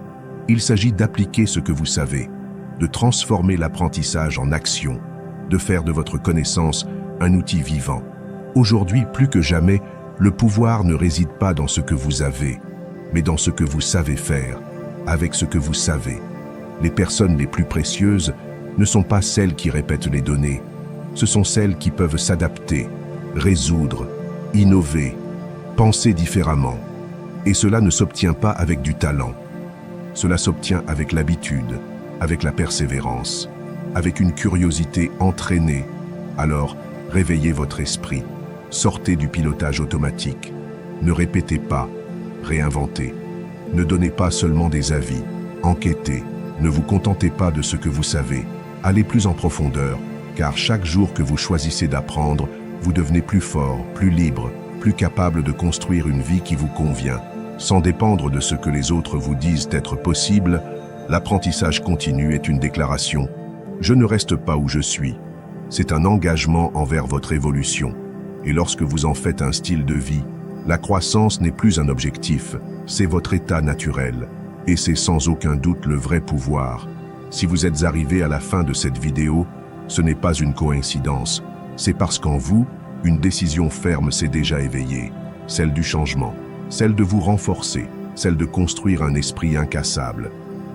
Il s'agit d'appliquer ce que vous savez, de transformer l'apprentissage en action, de faire de votre connaissance un outil vivant. Aujourd'hui, plus que jamais, le pouvoir ne réside pas dans ce que vous avez, mais dans ce que vous savez faire, avec ce que vous savez. Les personnes les plus précieuses ne sont pas celles qui répètent les données, ce sont celles qui peuvent s'adapter, résoudre, innover, penser différemment. Et cela ne s'obtient pas avec du talent. Cela s'obtient avec l'habitude, avec la persévérance, avec une curiosité entraînée. Alors, réveillez votre esprit, sortez du pilotage automatique. Ne répétez pas, réinventez. Ne donnez pas seulement des avis, enquêtez. Ne vous contentez pas de ce que vous savez. Allez plus en profondeur, car chaque jour que vous choisissez d'apprendre, vous devenez plus fort, plus libre, plus capable de construire une vie qui vous convient. Sans dépendre de ce que les autres vous disent être possible, l'apprentissage continu est une déclaration. Je ne reste pas où je suis. C'est un engagement envers votre évolution. Et lorsque vous en faites un style de vie, la croissance n'est plus un objectif, c'est votre état naturel. Et c'est sans aucun doute le vrai pouvoir. Si vous êtes arrivé à la fin de cette vidéo, ce n'est pas une coïncidence. C'est parce qu'en vous, une décision ferme s'est déjà éveillée, celle du changement. Celle de vous renforcer, celle de construire un esprit incassable.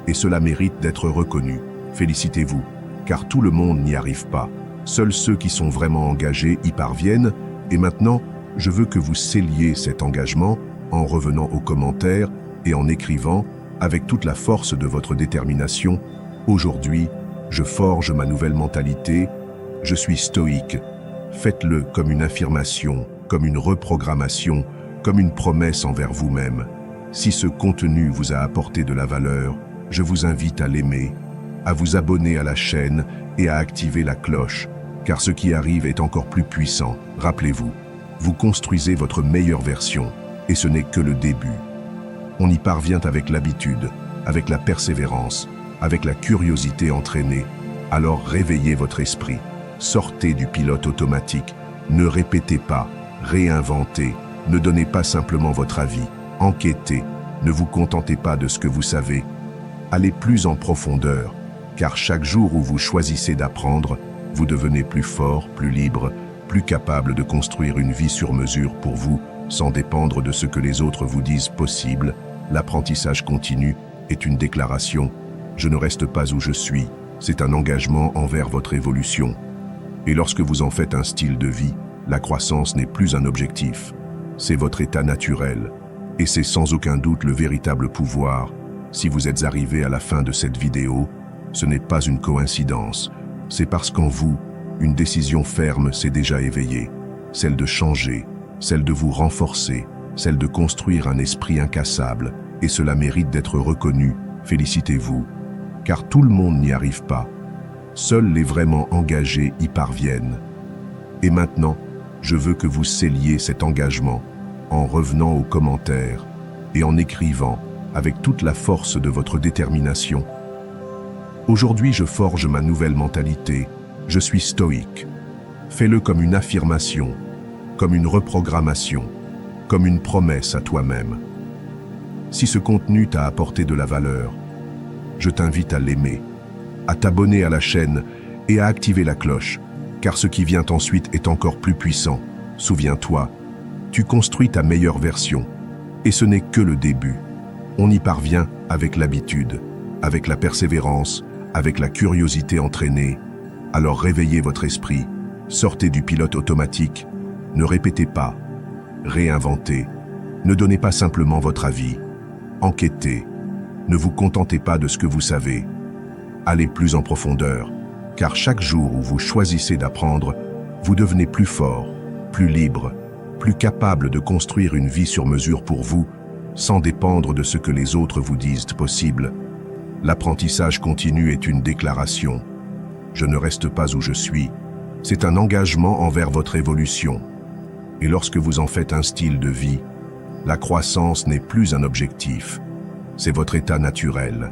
Et cela mérite d'être reconnu. Félicitez-vous, car tout le monde n'y arrive pas. Seuls ceux qui sont vraiment engagés y parviennent. Et maintenant, je veux que vous scelliez cet engagement en revenant aux commentaires et en écrivant, avec toute la force de votre détermination, « Aujourd'hui, je forge ma nouvelle mentalité, je suis stoïque ». Faites-le comme une affirmation, comme une reprogrammation, comme une promesse envers vous-même. Si ce contenu vous a apporté de la valeur, je vous invite à l'aimer, à vous abonner à la chaîne et à activer la cloche, car ce qui arrive est encore plus puissant. Rappelez-vous, vous construisez votre meilleure version, et ce n'est que le début. On y parvient avec l'habitude, avec la persévérance, avec la curiosité entraînée. Alors réveillez votre esprit, sortez du pilote automatique, ne répétez pas, réinventez. Ne donnez pas simplement votre avis, enquêtez, ne vous contentez pas de ce que vous savez. Allez plus en profondeur, car chaque jour où vous choisissez d'apprendre, vous devenez plus fort, plus libre, plus capable de construire une vie sur mesure pour vous, sans dépendre de ce que les autres vous disent possible. L'apprentissage continu est une déclaration. Je ne reste pas où je suis. C'est un engagement envers votre évolution. Et lorsque vous en faites un style de vie, la croissance n'est plus un objectif. C'est votre état naturel. Et c'est sans aucun doute le véritable pouvoir. Si vous êtes arrivé à la fin de cette vidéo, ce n'est pas une coïncidence. C'est parce qu'en vous, une décision ferme s'est déjà éveillée. Celle de changer, celle de vous renforcer, celle de construire un esprit incassable. Et cela mérite d'être reconnu. Félicitez-vous. Car tout le monde n'y arrive pas. Seuls les vraiment engagés y parviennent. Et maintenant, je veux que vous scelliez cet engagement en revenant aux commentaires et en écrivant avec toute la force de votre détermination. Aujourd'hui, je forge ma nouvelle mentalité. Je suis stoïque. Fais-le comme une affirmation, comme une reprogrammation, comme une promesse à toi-même. Si ce contenu t'a apporté de la valeur, je t'invite à l'aimer, à t'abonner à la chaîne et à activer la cloche, car ce qui vient ensuite est encore plus puissant. Souviens-toi, tu construis ta meilleure version, et ce n'est que le début. On y parvient avec l'habitude, avec la persévérance, avec la curiosité entraînée. Alors réveillez votre esprit, sortez du pilote automatique, ne répétez pas, réinventez, ne donnez pas simplement votre avis, enquêtez, ne vous contentez pas de ce que vous savez, allez plus en profondeur, car chaque jour où vous choisissez d'apprendre, vous devenez plus fort, plus libre, plus capable de construire une vie sur mesure pour vous, sans dépendre de ce que les autres vous disent possible. L'apprentissage continu est une déclaration. Je ne reste pas où je suis. C'est un engagement envers votre évolution. Et lorsque vous en faites un style de vie, la croissance n'est plus un objectif. C'est votre état naturel.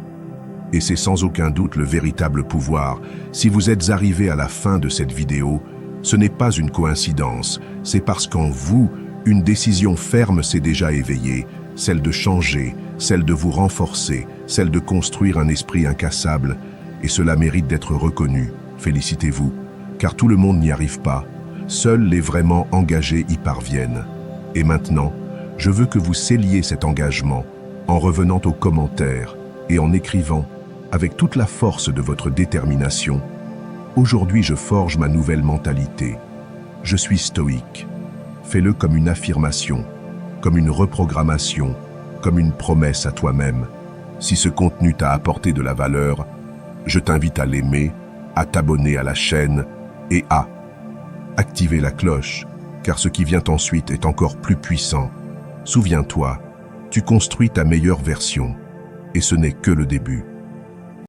Et c'est sans aucun doute le véritable pouvoir. Si vous êtes arrivé à la fin de cette vidéo, ce n'est pas une coïncidence. C'est parce qu'en vous, une décision ferme s'est déjà éveillée, celle de changer, celle de vous renforcer, celle de construire un esprit incassable. Et cela mérite d'être reconnu. Félicitez-vous, car tout le monde n'y arrive pas. Seuls les vraiment engagés y parviennent. Et maintenant, je veux que vous scelliez cet engagement en revenant aux commentaires et en écrivant avec toute la force de votre détermination. Aujourd'hui, je forge ma nouvelle mentalité. Je suis stoïque. Fais-le comme une affirmation, comme une reprogrammation, comme une promesse à toi-même. Si ce contenu t'a apporté de la valeur, je t'invite à l'aimer, à t'abonner à la chaîne et à activer la cloche, car ce qui vient ensuite est encore plus puissant. Souviens-toi, tu construis ta meilleure version, et ce n'est que le début.